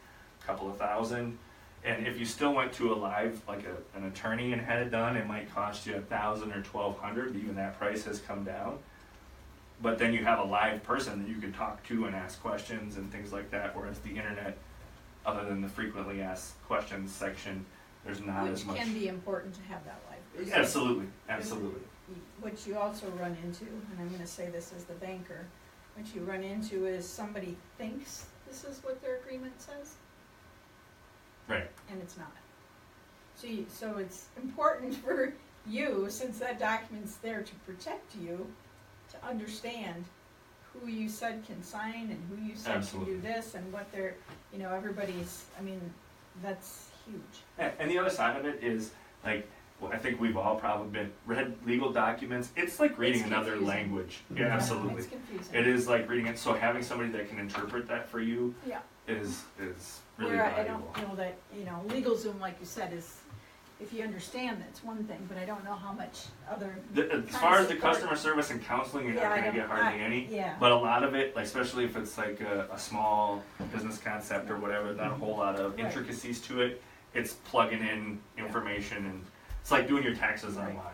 S1: a couple of thousand. And if you still went to a live, like an attorney, and had it done, it might cost you $1,000 or $1,200. Even that price has come down. But then you have a live person that you can talk to and ask questions and things like that, whereas the internet, other than the frequently asked questions section, there's not as much.
S3: Which can be important to have that live person.
S1: Absolutely.
S3: What you also run into, and I'm gonna say this as the banker, what you run into is somebody thinks this is what their agreement says,
S1: Right.
S3: and it's not. So it's important for you, since that document's there to protect you, to understand who you said can sign and who you said
S1: Absolutely.
S3: can do this, and what they're, everybody's, that's huge.
S1: And the other side of it is, like, well, I think we've all probably read legal documents. It's like reading
S3: It's
S1: another
S3: confusing.
S1: language.
S5: Yeah,
S1: Yeah, absolutely.
S3: It's confusing.
S1: It is like reading it. So having somebody that can interpret that for you
S3: Yeah.
S1: is really
S3: Where I
S1: valuable.
S3: don't know that, LegalZoom, like you said, is, if you understand, that's one thing, but I don't know how much other.
S1: As far as the customer service and counseling, you're
S3: Yeah,
S1: not
S3: I
S1: going to
S3: don't-
S1: get hardly any.
S3: Yeah.
S1: But a lot of it, like, especially if it's like a small business concept or whatever, not a whole lot of
S3: Right.
S1: intricacies to it. It's plugging in information, and it's like doing your taxes
S3: Right.
S1: online.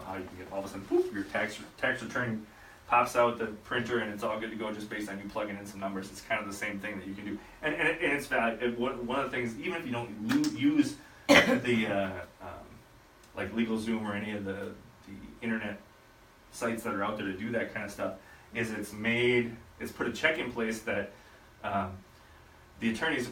S1: How you can get all of a sudden, poof, your tax return pops out the printer, and it's all good to go just based on you plugging in some numbers. It's kind of the same thing that you can do, and it's valid. One of the things, even if you don't use the like LegalZoom or any of the internet sites that are out there to do that kind of stuff, is it's put a check in place that the attorneys,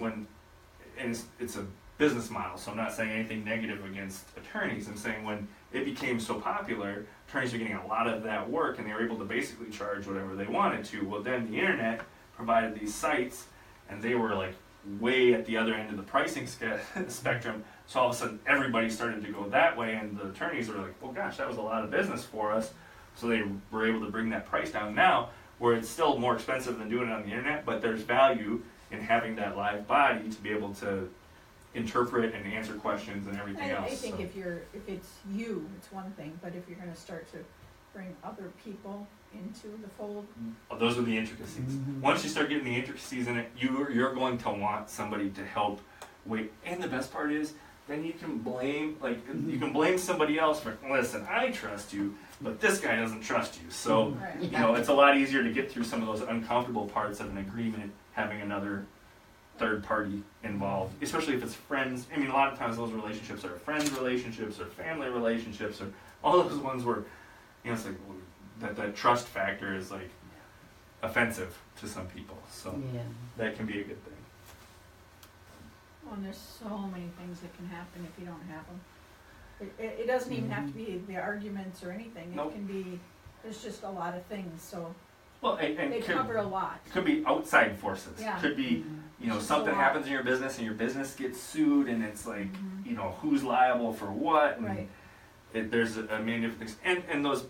S1: and it's a business model, so I'm not saying anything negative against attorneys. I'm saying when it became so popular, attorneys were getting a lot of that work, and they were able to basically charge whatever they wanted to. Well, then the internet provided these sites, and they were like way at the other end of the pricing spectrum. So all of a sudden, everybody started to go that way, and the attorneys were like, "Well, gosh, that was a lot of business for us." So they were able to bring that price down. Now, where it's still more expensive than doing it on the internet, but there's value in having that live body to be able to interpret and answer questions and everything else.
S3: I think
S1: so.
S3: if it's you, it's one thing, but if you're gonna start to bring other people into the fold.
S1: Those are the intricacies.
S5: Mhm.
S1: Once you start getting the intricacies in it, you're going to want somebody to help wait. And the best part is, then you can blame somebody else for, listen, I trust you, but this guy doesn't trust you. So,
S3: Right.
S1: it's a lot easier to get through some of those uncomfortable parts of an agreement, having another third party involved, especially if it's friends. A lot of times those relationships are friends relationships or family relationships, or all those ones where, it's like that trust factor is like offensive to some people. So
S5: Yeah.
S1: that can be a good thing.
S3: Well, and there's so many things that can happen if you don't have them. It doesn't even have to be the arguments or anything.
S1: Nope.
S3: It can be, there's just a lot of things, so
S1: Well, and
S3: they cover a lot.
S1: it could be outside forces.
S3: Yeah.
S1: It could be,
S3: Just
S1: something
S3: a lot.
S1: happens in your business and your business gets sued, and it's like,
S3: Mhm.
S1: who's liable for what. And
S3: Right.
S1: there's a million different things. And those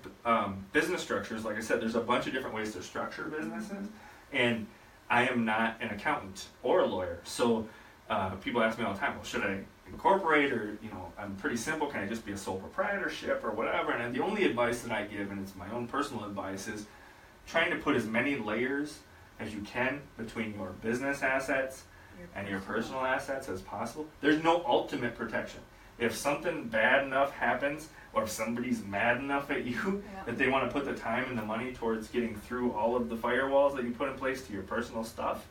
S1: business structures, like I said, there's a bunch of different ways to structure businesses. And I am not an accountant or a lawyer. So people ask me all the time, well, should I incorporate, or, I'm pretty simple, can I just be a sole proprietorship or whatever? And the only advice that I give, and it's my own personal advice, is trying to put as many layers as you can between your business assets and your personal assets as possible. There's no ultimate protection. If something bad enough happens, or if somebody's mad enough at you
S3: Yeah.
S1: that they want to put the time and the money towards getting through all of the firewalls that you put in place to your personal stuff,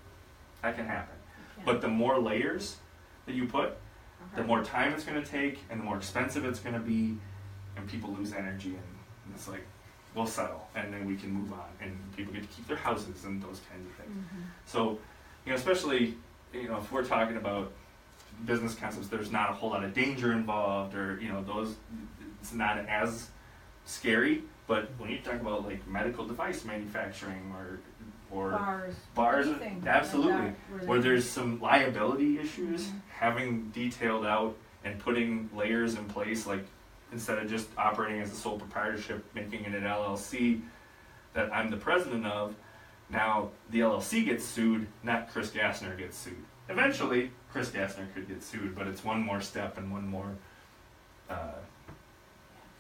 S1: that can happen.
S3: Yeah.
S1: But the more layers that you put, the
S3: Uh-huh.
S1: more time it's going to take and the more expensive it's going to be, and people lose energy, and it's like, we'll settle and then we can move on, and people get to keep their houses and those kinds of things.
S3: Mhm.
S1: So, especially, if we're talking about business concepts, there's not a whole lot of danger involved, or, those, it's not as scary. But when you talk about like medical device manufacturing or bars,
S3: anything like
S1: absolutely,
S3: that,
S1: where
S3: they-
S1: there's some liability issues,
S3: Mhm.
S1: having detailed out and putting layers in place, like instead of just operating as a sole proprietorship, making it an LLC that I'm the president of, now the LLC gets sued, not Cris.Gastner gets sued. Eventually, Cris.Gastner could get sued, but it's one more step and one more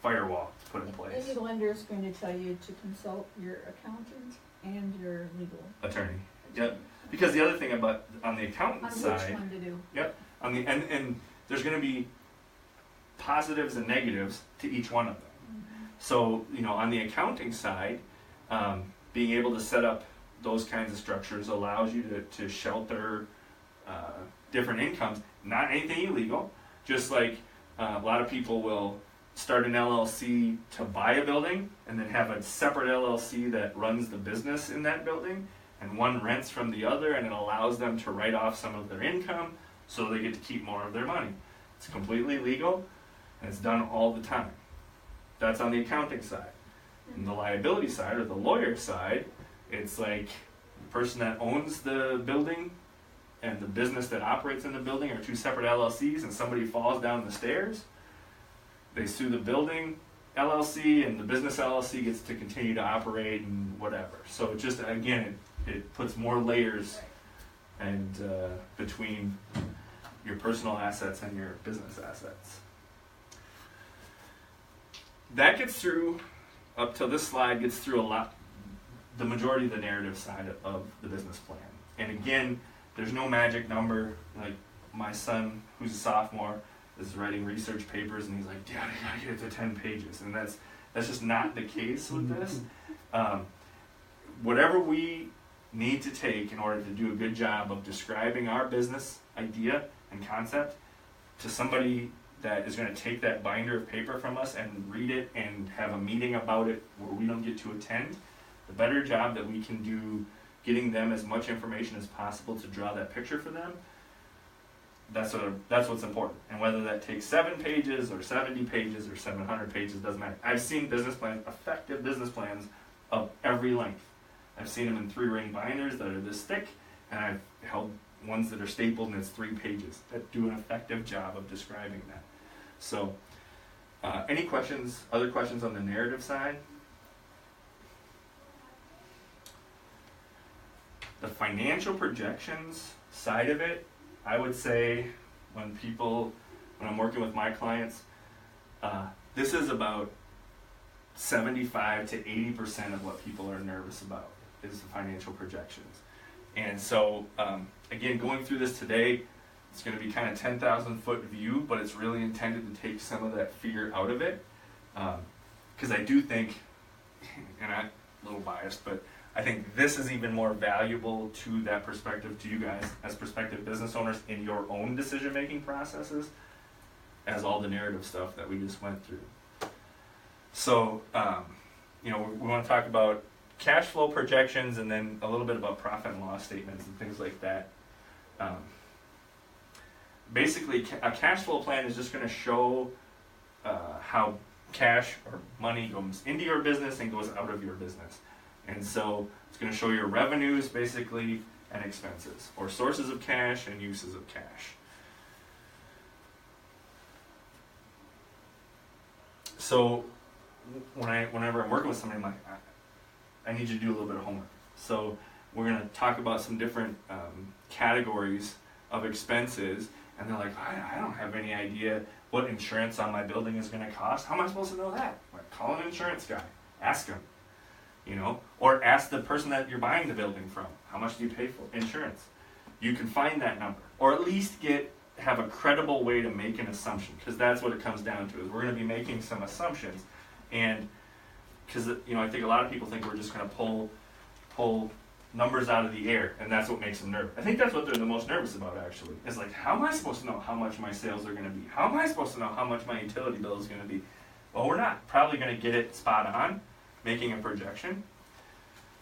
S1: firewall to put in place.
S3: Any lender is going to tell you to consult your accountant and your legal
S1: Attorney. Yep. Because the other thing about on the
S3: on
S1: accountant
S3: which
S1: side,
S3: one to do.
S1: on the and there's going to be positives and negatives to each one of them.
S3: Mhm.
S1: So, on the accounting side, being able to set up those kinds of structures allows you to shelter different incomes. Not anything illegal, just like a lot of people will start an LLC to buy a building and then have a separate LLC that runs the business in that building, and one rents from the other, and it allows them to write off some of their income so they get to keep more of their money. It's completely legal, and it's done all the time. That's on the accounting side. On the liability side, or the lawyer side, it's like the person that owns the building and the business that operates in the building are two separate LLCs, and somebody falls down the stairs, they sue the building LLC, and the business LLC gets to continue to operate and whatever. So it just, again, it puts more layers and between your personal assets and your business assets. That gets through, up till this slide, gets through the majority of the narrative side of the business plan. And again, there's no magic number. Like my son, who's a sophomore, is writing research papers, and he's like, Dad, I gotta get it to 10 pages. And that's just not the case with this. Whatever we need to take in order to do a good job of describing our business idea and concept to somebody that is going to take that binder of paper from us and read it and have a meeting about it where we don't get to attend, the better job that we can do getting them as much information as possible to draw that picture for them, that's what's important. And whether that takes 7 pages or 70 pages or 700 pages, doesn't matter. I've seen business plans, effective business plans of every length. I've seen them in 3-ring binders that are this thick, and I've held ones that are stapled and it's 3 pages that do an effective job of describing that. So, any questions, other questions on the narrative side? The financial projections side of it, I would say when I'm working with my clients, this is about 75 to 80% of what people are nervous about is the financial projections. And so, again, going through this today, it's going to be kind of 10,000 foot view, but it's really intended to take some of that fear out of it. Because I do think, and I'm a little biased, but I think this is even more valuable to that perspective, to you guys as prospective business owners in your own decision-making processes, as all the narrative stuff that we just went through. So, we want to talk about cash flow projections and then a little bit about profit and loss statements and things like that. Basically, a cash flow plan is just going to show how cash or money goes into your business and goes out of your business. And so it's going to show your revenues, basically, and expenses, or sources of cash and uses of cash. So whenever I'm working with somebody, I'm like, I need you to do a little bit of homework. So we're going to talk about some different categories of expenses, and they're like, I don't have any idea what insurance on my building is going to cost. How am I supposed to know that? Like, call an insurance guy. Ask him. Or ask the person that you're buying the building from, how much do you pay for insurance? you can find that number, or at least have a credible way to make an assumption, because that's what it comes down to. Is we're going to be making some assumptions, and because I think a lot of people think we're just going to pull numbers out of the air, and that's what makes them nervous. I think that's what they're the most nervous about, actually. Is like, how am I supposed to know how much my sales are going to be? How am I supposed to know how much my utility bill is going to be? Well, we're not probably going to get it spot on, making a projection.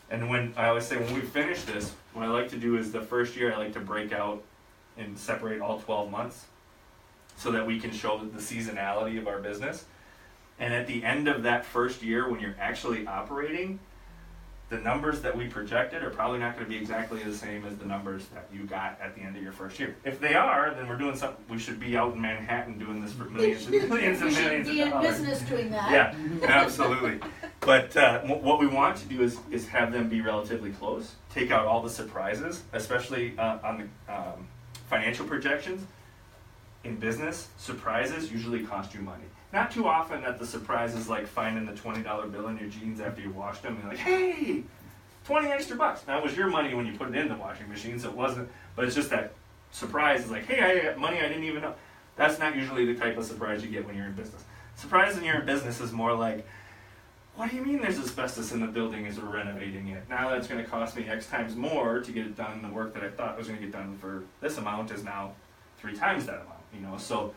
S1: And when I always say when we finish this, what I like to do is the first year I like to break out and separate all 12 months so that we can show the seasonality of our business. And at the end of that first year, when you're actually operating, the numbers that we projected are probably not going to be exactly the same as the numbers that you got at the end of your first year. If they are, then we're doing something. We should be out in Manhattan doing this for millions and millions and millions of dollars.
S3: We should be in business doing that.
S1: Yeah, absolutely. But what we want to do is have them be relatively close. Take out all the surprises, especially on the financial projections. In business, surprises usually cost you money. Not too often that the surprise is like finding the $20 bill in your jeans after you washed them and like, hey, 20 extra bucks. That was your money when you put it in the washing machine, so it wasn't, but it's just that surprise is like, hey, I got money I didn't even know. That's not usually the type of surprise you get when you're in business. Surprise when you're in business is more like, what do you mean there's asbestos in the building as we're renovating it? Now that's going to cost me X times more to get it done. The work that I thought was going to get done for this amount is now 3 times that amount, So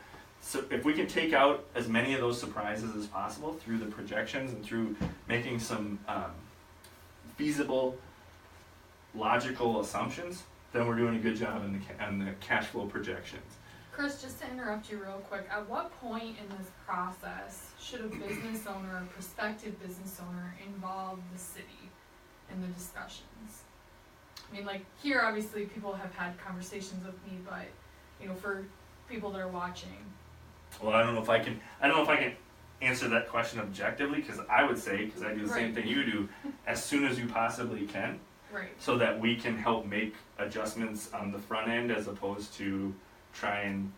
S1: if we can take out as many of those surprises as possible through the projections and through making some feasible, logical assumptions, then we're doing a good job on the cash flow projections.
S2: Chris, just to interrupt you real quick, at what point in this process should a business owner or prospective business owner involve the city in the discussions? I mean, like, here obviously people have had conversations with me, but for people that are watching.
S1: Well, I don't know if I can answer that question objectively, because I would say, because I do the same thing you do, as soon as you possibly can,
S2: right?
S1: So that we can help make adjustments on the front end as opposed to try and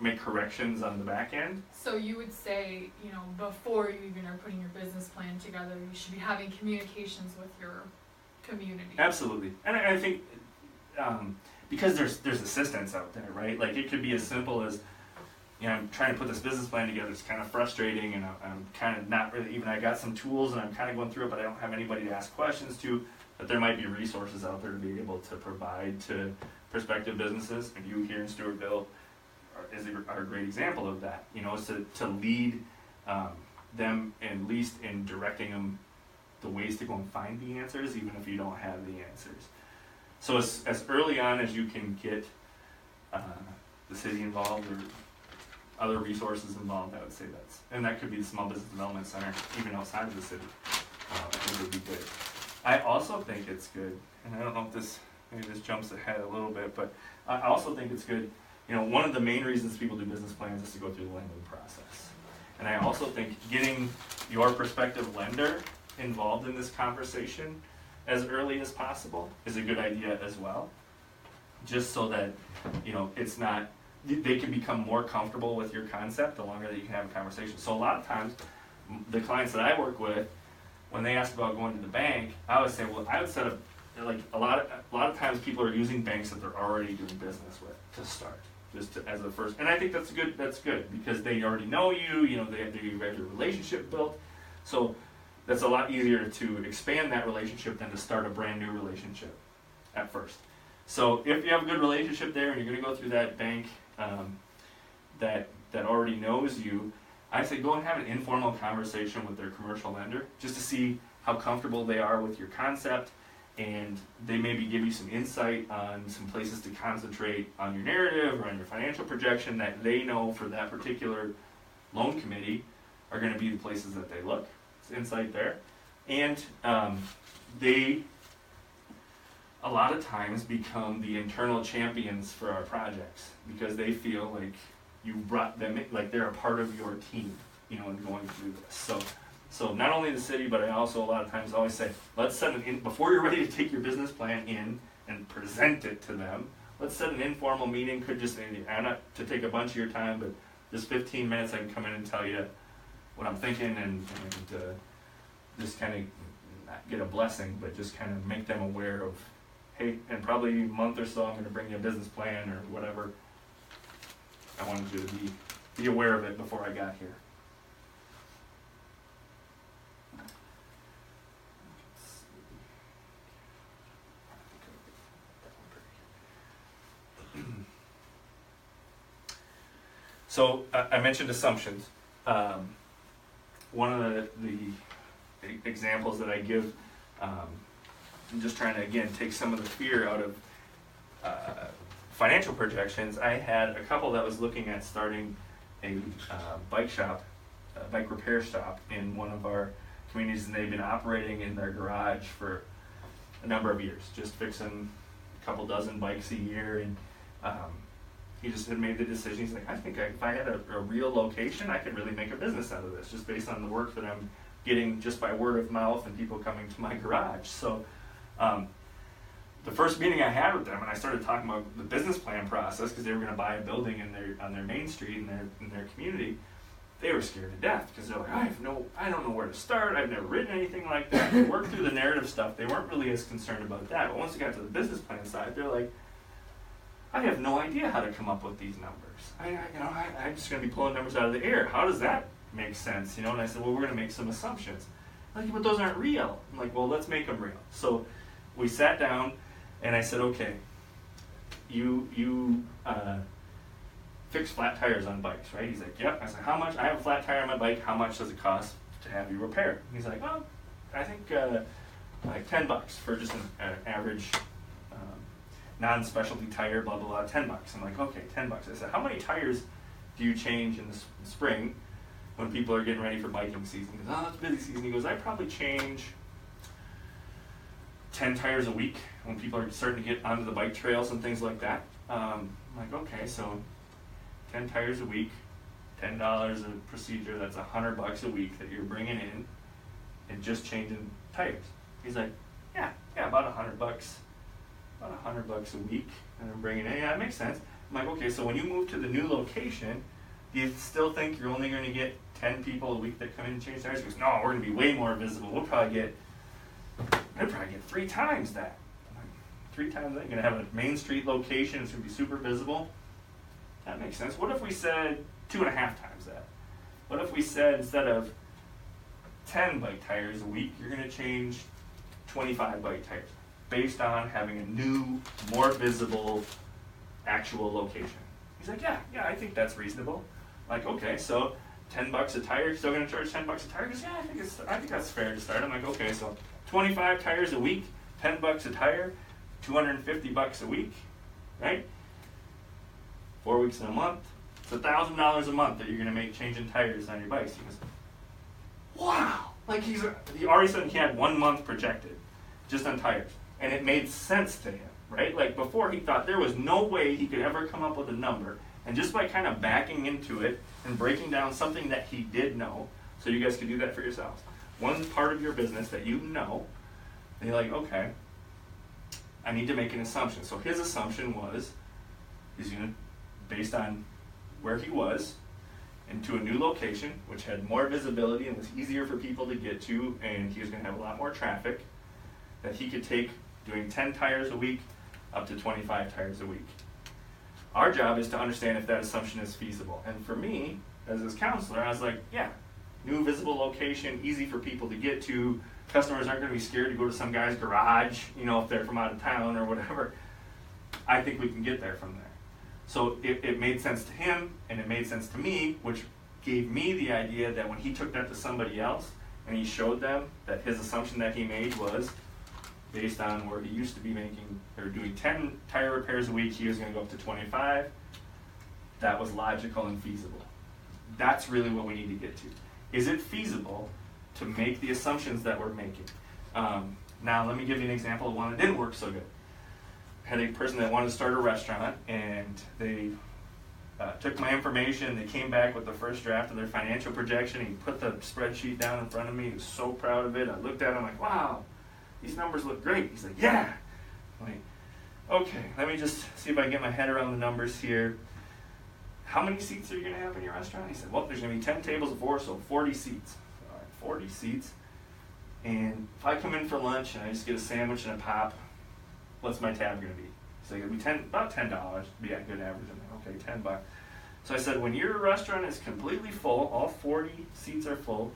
S1: make corrections on the back end.
S2: So you would say, before you even are putting your business plan together, you should be having communications with your community.
S1: Absolutely, and I think because there's assistance out there, right? Like, it could be as simple as, I'm trying to put this business plan together. It's kind of frustrating, and I'm kind of not really I got some tools, and I'm kind of going through it, but I don't have anybody to ask questions to. But there might be resources out there to be able to provide to prospective businesses, and you here in Stewartville are a great example of that. Is to lead them, at least in directing them the ways to go and find the answers, even if you don't have the answers. So as early on as you can get the city involved or other resources involved, I would say that could be the Small Business Development Center, even outside of the city. I think would be good. I also think it's good, and I don't know if maybe this jumps ahead a little bit, but I also think it's good. One of the main reasons people do business plans is to go through the lending process. And I also think getting your prospective lender involved in this conversation as early as possible is a good idea as well. Just so that, it's not, they can become more comfortable with your concept the longer that you can have a conversation. So a lot of times, the clients that I work with, when they ask about going to the bank, I always say, well, I would set up, like, a lot of times people are using banks that they're already doing business with to start, as a first. And I think that's good because they already know you, they have your relationship built. So that's a lot easier to expand that relationship than to start a brand new relationship at first. So if you have a good relationship there and you're going to go through that bank that already knows you, I say go and have an informal conversation with their commercial lender just to see how comfortable they are with your concept, and they maybe give you some insight on some places to concentrate on your narrative or on your financial projection that they know for that particular loan committee are going to be the places that they look. It's insight there. And they a lot of times become the internal champions for our projects because they feel like you brought them in, like they're a part of your team, in going through this. So not only the city, but I also a lot of times always say, let's set before you're ready to take your business plan in and present it to them, let's set an informal meeting. Could just, I'm not to take a bunch of your time, but just 15 minutes I can come in and tell you what I'm thinking and just kind of not get a blessing, but just kind of make them aware of, hey, in probably a month or so, I'm gonna bring you a business plan or whatever. I wanted you to be aware of it before I got here. So I mentioned assumptions. One of the examples that I give, I'm just trying to, again, take some of the fear out of financial projections. I had a couple that was looking at starting a bike shop, a bike repair shop in one of our communities, and they've been operating in their garage for a number of years, just fixing a couple dozen bikes a year. And he just had made the decision. He's like, I think if I had a real location, I could really make a business out of this, just based on the work that I'm getting just by word of mouth and people coming to my garage. So the first meeting I had with them, and I started talking about the business plan process, because they were going to buy a building on their main street in their community. They were scared to death, because they're like, I don't know where to start. I've never written anything like that. They worked through the narrative stuff. They weren't really as concerned about that. But once they got to the business plan side, they're like, I have no idea how to come up with these numbers. I'm just going to be pulling numbers out of the air. How does that make sense? And I said, well, we're going to make some assumptions. Like, but those aren't real. I'm like, well, let's make them real. So we sat down, and I said, okay, you fix flat tires on bikes, right? He's like, yep. I said, how much? I have a flat tire on my bike. How much does it cost to have you repaired? He's like, oh, I think like $10 for just an average non-specialty tire, blah, blah, blah, $10. I'm like, okay, $10. I said, how many tires do you change in the spring when people are getting ready for biking season? He goes, oh, it's busy season. He goes, I probably change 10 tires a week when people are starting to get onto the bike trails and things like that. I'm like, okay, so 10 tires a week, $10 a procedure, that's $100 a week that you're bringing in and just changing tires. He's like, yeah, about $100. About $100 a week, and I'm bringing in. Yeah, that makes sense. I'm like, okay, so when you move to the new location, do you still think you're only going to get 10 people a week that come in and change tires? He goes, no, we're going to be way more visible. I'd probably get 3 times that. I'm like, 3 times that? You're going to have a main street location. It's going to be super visible. That makes sense. What if we said 2.5 times that? What if we said instead of 10 bike tires a week, you're going to change 25 bike tires, based on having a new, more visible, actual location? He's like, yeah, I think that's reasonable. I'm like, okay, so $10 a tire, you're still going to charge $10 a tire? He goes, yeah, I think that's fair to start. I'm like, okay, so 25 tires a week, $10 a tire, $250 a week, right? 4 weeks in a month. It's $1,000 a month that you're going to make changing tires on your bikes. He goes, wow! Like he already said he had 1 month projected just on tires. And it made sense to him, right? Like before, he thought there was no way he could ever come up with a number. And just by kind of backing into it and breaking down something that he did know, so you guys can do that for yourselves. One part of your business that you know, and you're like, okay, I need to make an assumption. So his assumption was, he's going to, based on where he was, into a new location, which had more visibility and was easier for people to get to, and he was going to have a lot more traffic, that he could take doing 10 tires a week up to 25 tires a week. Our job is to understand if that assumption is feasible. And for me, as his counselor, I was like, yeah, new visible location, easy for people to get to. Customers aren't going to be scared to go to some guy's garage, if they're from out of town or whatever. I think we can get there from there. So it made sense to him, and it made sense to me, which gave me the idea that when he took that to somebody else, and he showed them that his assumption that he made was based on where he used to be making or doing 10 tire repairs a week, he was going to go up to 25. That was logical and feasible. That's really what we need to get to. Is it feasible to make the assumptions that we're making? Now, let me give you an example of one that didn't work so good. I had a person that wanted to start a restaurant, and they took my information. They came back with the first draft of their financial projection. He put the spreadsheet down in front of me. He was so proud of it. I looked at it. I'm like, wow, these numbers look great. He's like, yeah. I'm like, okay, let me just see if I can get my head around the numbers here. How many seats are you going to have in your restaurant? He said, well, there's going to be 10 tables of 4, so 40 seats. All right, 40 seats. And if I come in for lunch and I just get a sandwich and a pop, what's my tab gonna be? So it's gonna be about $10, be a good average. I'm like, okay, $10. So I said, when your restaurant is completely full, all 40 seats are full,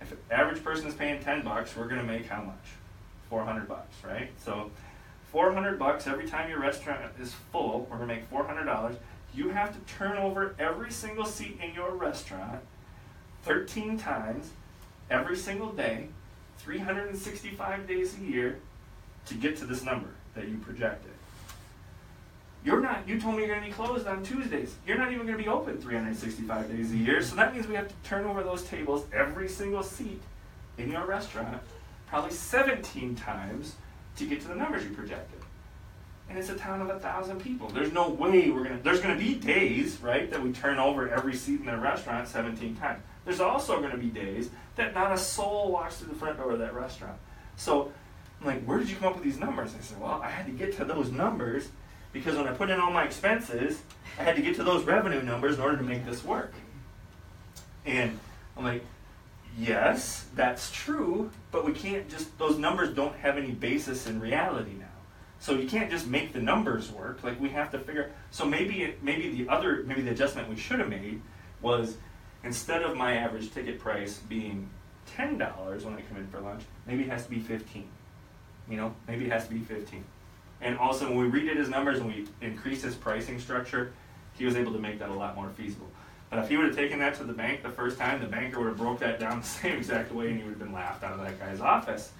S1: if an average person is paying $10, we're gonna make how much? $400, right? So $400 every time your restaurant is full, we're gonna make $400. You have to turn over every single seat in your restaurant 13 times every single day, 365 days a year to get to this number that you projected. You told me you're gonna be closed on Tuesdays. You're not even gonna be open 365 days a year, so that means we have to turn over those tables, every single seat in your restaurant, probably 17 times to get to the numbers you projected. And it's a town of 1,000 people. There's no way there's gonna be days, right, that we turn over every seat in the restaurant 17 times. There's also gonna be days that not a soul walks through the front door of that restaurant. So I'm like, where did you come up with these numbers? I said, well, I had to get to those numbers because when I put in all my expenses, I had to get to those revenue numbers in order to make this work. And I'm like, yes, that's true, but we can't those numbers don't have any basis in reality now. So you can't just make the numbers work. Like, we have to figure, so maybe the adjustment we should have made was, instead of my average ticket price being $10 when I come in for lunch, maybe it has to be 15. Maybe it has to be 15. And also, when we redid his numbers and we increased his pricing structure, he was able to make that a lot more feasible. But if he would have taken that to the bank the first time, the banker would have broke that down the same exact way, and he would have been laughed out of that guy's office.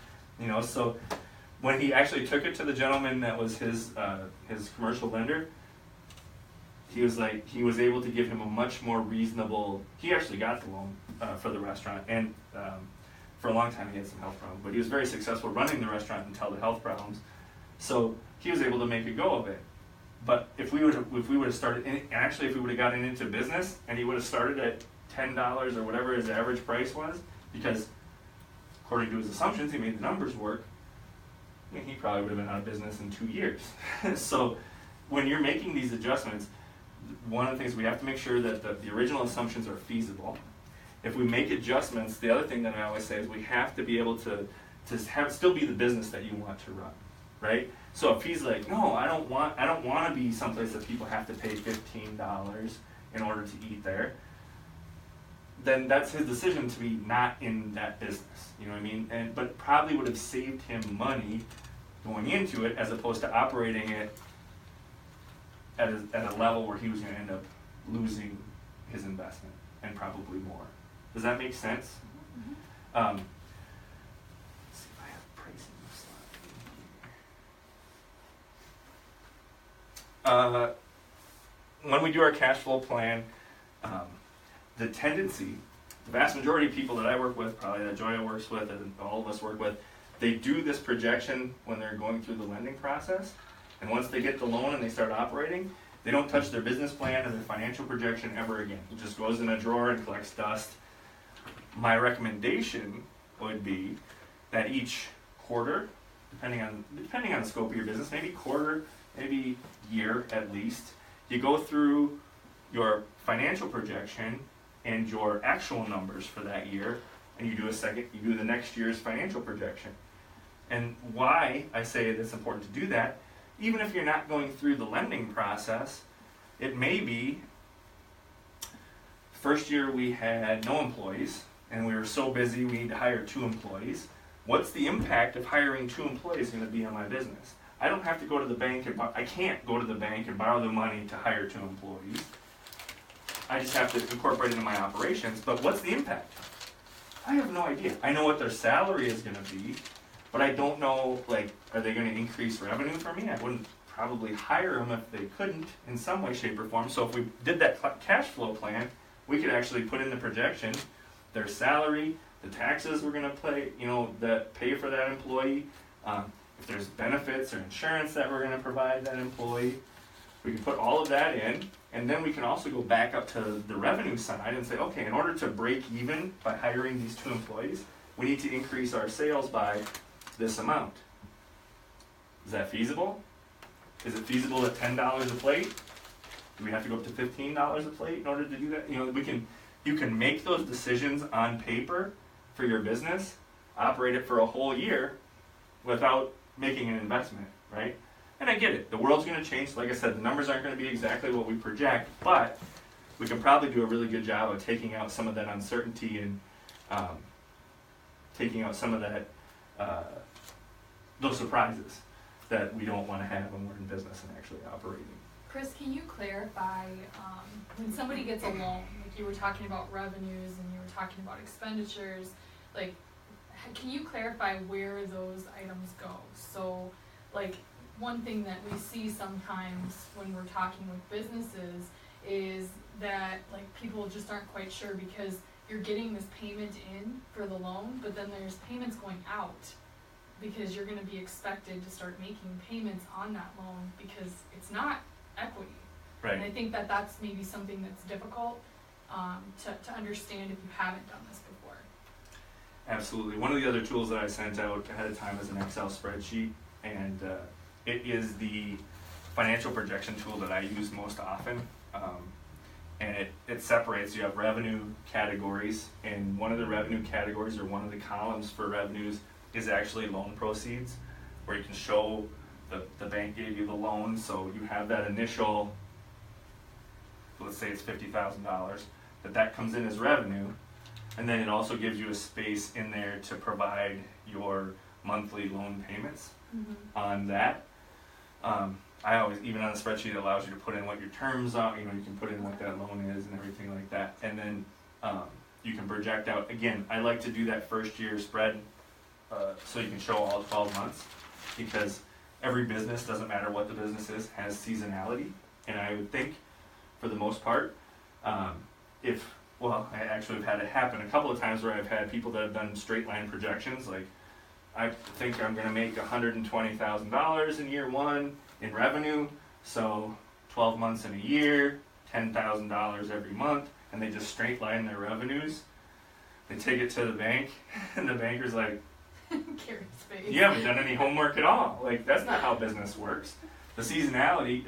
S1: So when he actually took it to the gentleman that was his commercial lender, he was able to give him a much more reasonable. He actually got the loan for the restaurant, and for a long time he had some health problems, but he was very successful running the restaurant until the health problems. So he was able to make a go of it. But if we would have started, if we would have gotten into business and he would have started at $10 or whatever his average price was, because according to his assumptions, he made the numbers work, he probably would have been out of business in 2 years. So when you're making these adjustments, one of the things we have to make sure that the original assumptions are feasible. If we make adjustments, the other thing that I always say is we have to be able to still be the business that you want to run, right? So if he's like, no, I don't want to be someplace that people have to pay $15 in order to eat there, then that's his decision to be not in that business. You know what I mean? But probably would have saved him money going into it, as opposed to operating it at a level where he was going to end up losing his investment, and probably more. Does that make sense? Mm-hmm. Let's see if I have pricing slide. When we do our cash flow plan, the tendency, the vast majority of people that I work with, probably that Joya works with, and all of us work with, they do this projection when they're going through the lending process. And once they get the loan and they start operating, they don't touch their business plan and their financial projection ever again. It just goes in a drawer and collects dust. My recommendation would be that each quarter, depending on the scope of your business, maybe quarter, maybe year at least, you go through your financial projection and your actual numbers for that year, and you do the next year's financial projection. And why I say it's important to do that, even if you're not going through the lending process, it may be, first year we had no employees, and we were so busy we need to hire 2 employees. What's the impact of hiring 2 employees going to be on my business? I don't have to go to the bank I can't go to the bank and borrow the money to hire 2 employees. I just have to incorporate it into my operations, but what's the impact? I have no idea. I know what their salary is going to be, but I don't know, are they going to increase revenue for me? I wouldn't probably hire them if they couldn't in some way, shape, or form. So if we did that cash flow plan, we could actually put in the projection, their salary, the taxes we're going to pay for that employee, if there's benefits or insurance that we're going to provide that employee. We can put all of that in, and then we can also go back up to the revenue side and say, okay, in order to break even by hiring these 2 employees, we need to increase our sales by this amount. Is that feasible? Is it feasible at $10 a plate? Do we have to go up to $15 a plate in order to do that? You can make those decisions on paper for your business, operate it for a whole year without making an investment. right? And I get it. The world's going to change. Like I said, the numbers aren't going to be exactly what we project, but we can probably do a really good job of taking out some of that uncertainty and taking out some of that those surprises that we don't want to have when we're in business and actually operating.
S2: Chris, can you clarify, when somebody gets a loan, like you were talking about revenues and you were talking about expenditures, like, can you clarify where those items go? So, like, one thing that we see sometimes when we're talking with businesses is that, like, people just aren't quite sure because you're getting this payment in for the loan, but then there's payments going out because you're gonna be expected to start making payments on that loan because it's not equity.
S1: Right.
S2: And I think that that's maybe something that's difficult to understand if you haven't done this before.
S1: Absolutely. One of the other tools that I sent out ahead of time is an Excel spreadsheet, and it is the financial projection tool that I use most often. And it separates, you have revenue categories, and one of the revenue categories or one of the columns for revenues is actually loan proceeds, where you can show the bank gave you the loan, so you have that initial, let's say it's $50,000, that comes in as revenue, and then it also gives you a space in there to provide your monthly loan payments on that. I always, even on the spreadsheet, it allows you to put in what your terms are, you can put in what that loan is and everything like that, and then you can project out. Again, I like to do that first year spread so you can show all 12 months, because every business, doesn't matter what the business is, has seasonality, and I would think, for the most part, I actually have had it happen a couple of times where I've had people that have done straight line projections, like, I think I'm going to make $120,000 in year one in revenue, so 12 months in a year, $10,000 every month, and they just straight line their revenues. They take it to the bank, and the banker's like,
S2: Carry space.
S1: you haven't done any homework at all. Like, that's not how business works. The seasonality,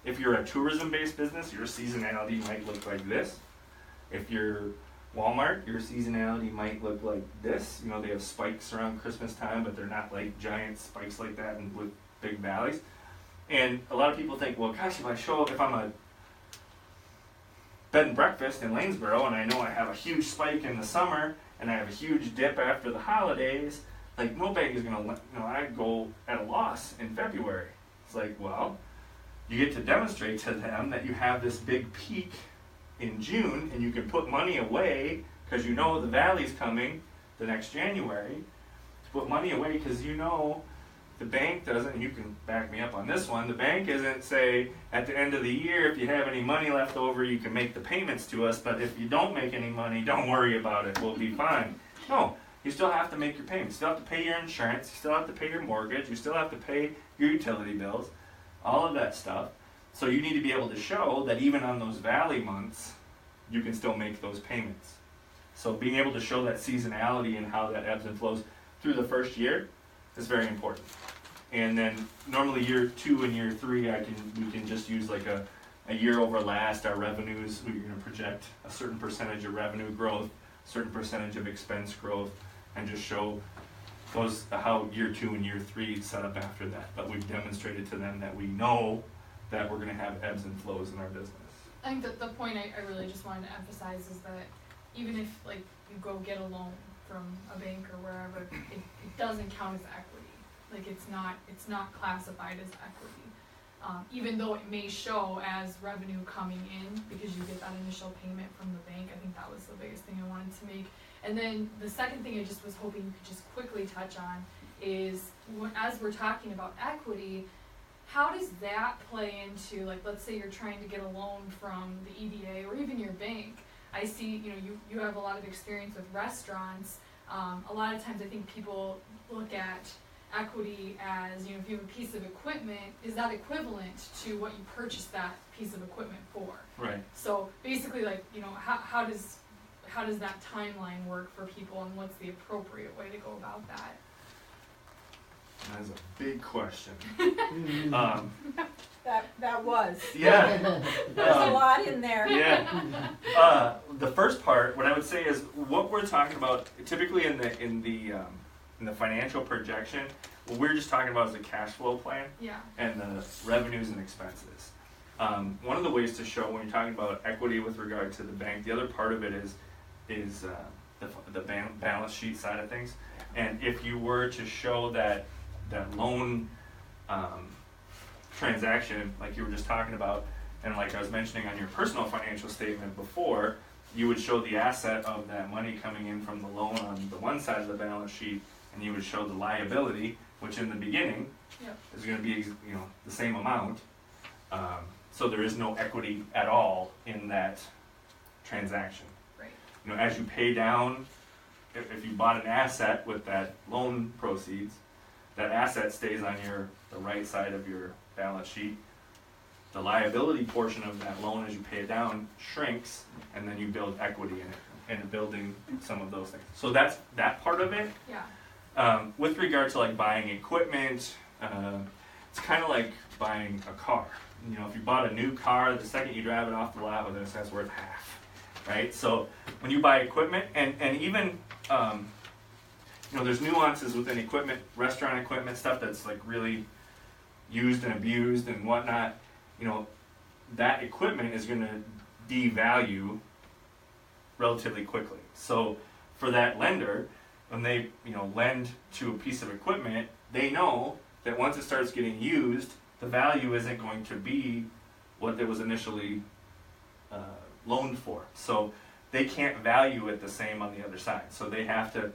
S1: if you're a tourism-based business, your seasonality might look like this. If you're Walmart, your seasonality might look like this. They have spikes around Christmas time, but they're not like giant spikes like that and with big valleys. And a lot of people think, well, gosh, if I'm a bed and breakfast in Lanesboro and I know I have a huge spike in the summer and I have a huge dip after the holidays, like, no bank is gonna I go at a loss in February. It's like, well, you get to demonstrate to them that you have this big peak in June, and you can put money away because you know the valley's coming the next January. To put money away because the bank doesn't, and you can back me up on this one, the bank isn't say at the end of the year, if you have any money left over, you can make the payments to us, but if you don't make any money, don't worry about it, we'll be fine. No, you still have to make your payments. You still have to pay your insurance, you still have to pay your mortgage, you still have to pay your utility bills, all of that stuff. So you need to be able to show that even on those valley months, you can still make those payments. So being able to show that seasonality and how that ebbs and flows through the first year is very important. And then normally year 2 and year 3, we can just use like a year over last, our revenues, we're going to project a certain percentage of revenue growth, certain percentage of expense growth, and just show how year 2 and year 3 set up after that. But we've demonstrated to them that we know that we're going to have ebbs and flows in our business.
S2: I think that the point I really just wanted to emphasize is that even if, like, you go get a loan from a bank or wherever, it doesn't count as equity. Like, it's not classified as equity. Even though it may show as revenue coming in because you get that initial payment from the bank. I think that was the biggest thing I wanted to make. And then the second thing I just was hoping you could just quickly touch on is, as we're talking about equity, how does that play into, like, let's say you're trying to get a loan from the EDA or even your bank. I see, you have a lot of experience with restaurants. A lot of times I think people look at equity as, if you have a piece of equipment, is that equivalent to what you purchased that piece of equipment for?
S1: Right.
S2: So basically, like, how does that timeline work for people, and what's the appropriate way to go about that?
S1: That's a big question.
S3: That was.
S1: Yeah.
S3: There's a lot in there.
S1: Yeah. The first part, what I would say is what we're talking about typically in the in the financial projection, what we're just talking about is the cash flow plan
S2: Yeah.
S1: and the revenues and expenses. One of the ways to show when you're talking about equity with regard to the bank, the other part of it is the balance sheet side of things. And if you were to show that loan transaction, like you were just talking about, and like I was mentioning on your personal financial statement before, you would show the asset of that money coming in from the loan on the one side of the balance sheet, and you would show the liability, which in the beginning
S2: Yep.
S1: is going to be the same amount. So there is no equity at all in that transaction.
S2: Right.
S1: As you pay down, if you bought an asset with that loan proceeds, that asset stays on the right side of your balance sheet. The liability portion of that loan, as you pay it down, shrinks, and then you build equity in it, and building some of those things. So that's that part of it.
S2: Yeah.
S1: With regard to like buying equipment, it's kind of like buying a car. If you bought a new car, the second you drive it off the lot, well, that's worth half, right? So when you buy equipment, and even there's nuances within equipment, restaurant equipment, stuff that's like really used and abused and whatnot. That equipment is going to devalue relatively quickly. So for that lender, when they lend to a piece of equipment, they know that once it starts getting used, the value isn't going to be what it was initially loaned for. So they can't value it the same on the other side. So they have to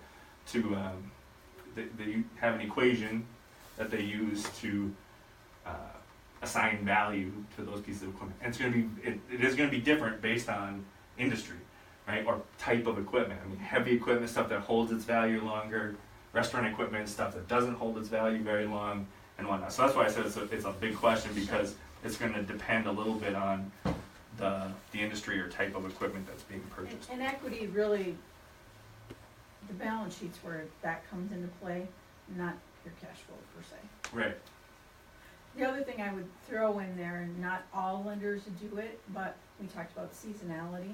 S1: they have an equation that they use to assign value to those pieces of equipment. And it's going to be it is going to be different based on industry, right, or type of equipment. I mean, heavy equipment, stuff that holds its value longer. Restaurant equipment, stuff that doesn't hold its value very long, and whatnot. So that's why I said it's a big question, because it's going to depend a little bit on the industry or type of equipment that's being purchased.
S3: And equity really, the balance sheet's where that comes into play, not your cash flow per se.
S1: Right.
S3: The other thing I would throw in there, and not all lenders do it, but we talked about seasonality.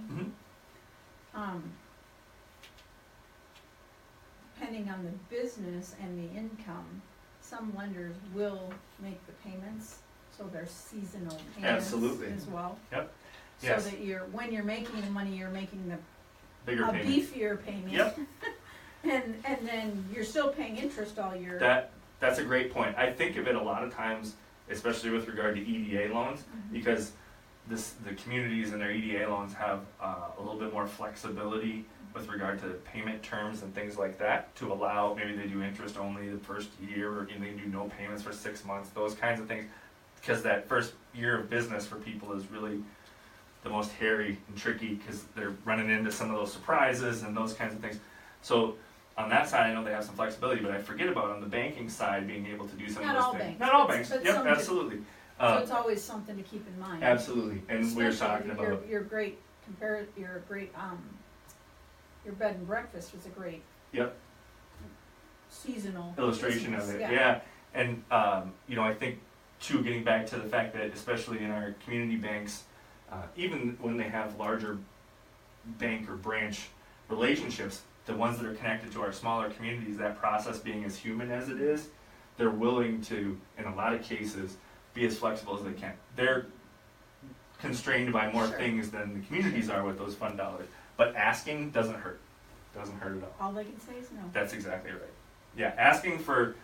S1: Mm-hmm.
S3: Depending on the business and the income, some lenders will make the payments, so they're seasonal payments
S1: Absolutely.
S3: as well.
S1: Yep.
S3: So
S1: Yes.
S3: that when you're making the money, you're making the
S1: Bigger
S3: a
S1: payment.
S3: beefier payment.
S1: Yep.
S3: and then you're still paying interest all year.
S1: That's a great point. I think of it a lot of times, especially with regard to EDA loans,
S3: Mhm.
S1: because the communities and their EDA loans have a little bit more flexibility with regard to payment terms and things like that, to allow, maybe they do interest only the first year, or they do no payments for 6 months, those kinds of things, because that first year of business for people is really the most hairy and tricky, because they're running into some of those surprises and those kinds of things. So on that side, I know they have some flexibility, but I forget about on the banking side being able to do some
S3: Not
S1: of those
S3: all
S1: things.
S3: banks,
S1: Not all
S3: but-
S1: banks.
S3: but
S1: Yep,
S3: some do.
S1: absolutely.
S3: So it's always something to keep in mind.
S1: Absolutely. And we were
S3: Especially
S1: talking about
S3: your great your bed and breakfast was a great
S1: Yep.
S3: seasonal
S1: illustration
S3: business,
S1: of it. Yeah. And I think too, getting back to the fact that especially in our community banks, even when they have larger bank or branch relationships, the ones that are connected to our smaller communities, that process being as human as it is, they're willing to, in a lot of cases, be as flexible as they can. They're constrained by more
S3: Sure.
S1: things than the communities are with those fund dollars. But asking doesn't hurt. Doesn't hurt at all.
S3: All they can say is no.
S1: That's exactly right. Yeah, asking for,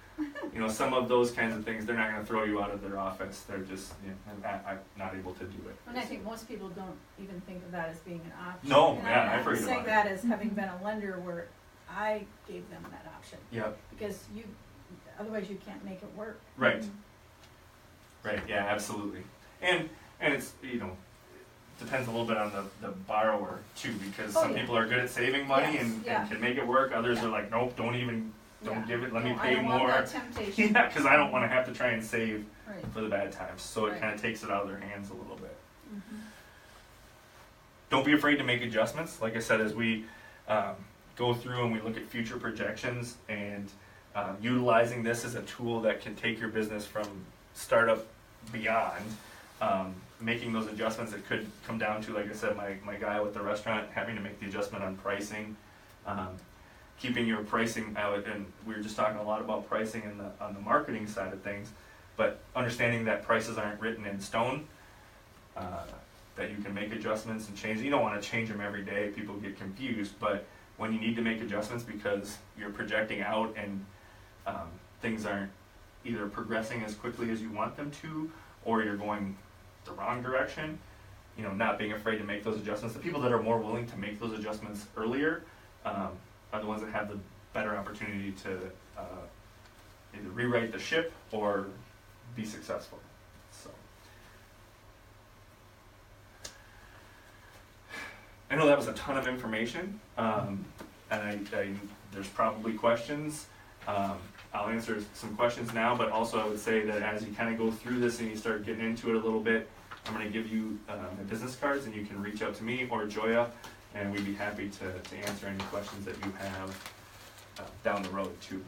S1: some of those kinds of things, they're not going to throw you out of their office. They're just, I'm not able to do it.
S3: And I think most people don't even think of that as being an option.
S1: No,
S3: And
S1: yeah, I
S3: I'm
S1: forget
S3: saying
S1: about it.
S3: that as having been a lender where I gave them that option,
S1: Yep.
S3: because otherwise you can't make it work.
S1: Right. Right. Yeah, absolutely. And it's depends a little bit on the borrower too, because
S3: Oh,
S1: some
S3: yeah.
S1: people are good at saving money
S3: Yes,
S1: and
S3: yeah.
S1: can make it work. Others
S3: Yeah.
S1: are like, nope, don't
S3: Yeah.
S1: give it. Let me
S3: No,
S1: pay
S3: I don't
S1: more.
S3: want that temptation.
S1: Yeah, because I don't want to have to try and save
S3: Right.
S1: for the bad times. So it
S3: Right.
S1: kind of takes it out of their hands a little bit.
S3: Mhm.
S1: Don't be afraid to make adjustments. Like I said, as we go through and we look at future projections and utilizing this as a tool that can take your business from startup beyond, making those adjustments, it could come down to, like I said, my guy with the restaurant having to make the adjustment on pricing. keeping your pricing out, and we were just talking a lot about pricing on the marketing side of things, but understanding that prices aren't written in stone, that you can make adjustments and change. You don't want to change them every day, people get confused, but when you need to make adjustments because you're projecting out and things aren't either progressing as quickly as you want them to, or you're going the wrong direction, you know, not being afraid to make those adjustments. The people that are more willing to make those adjustments earlier are the ones that have the better opportunity to either rewrite the ship or be successful. So I know that was a ton of information, and there's probably questions. I'll answer some questions now, but also I would say that as you kind of go through this and you start getting into it a little bit, I'm going to give you my business cards, and you can reach out to me or Joya, and we'd be happy to answer any questions that you have down the road too.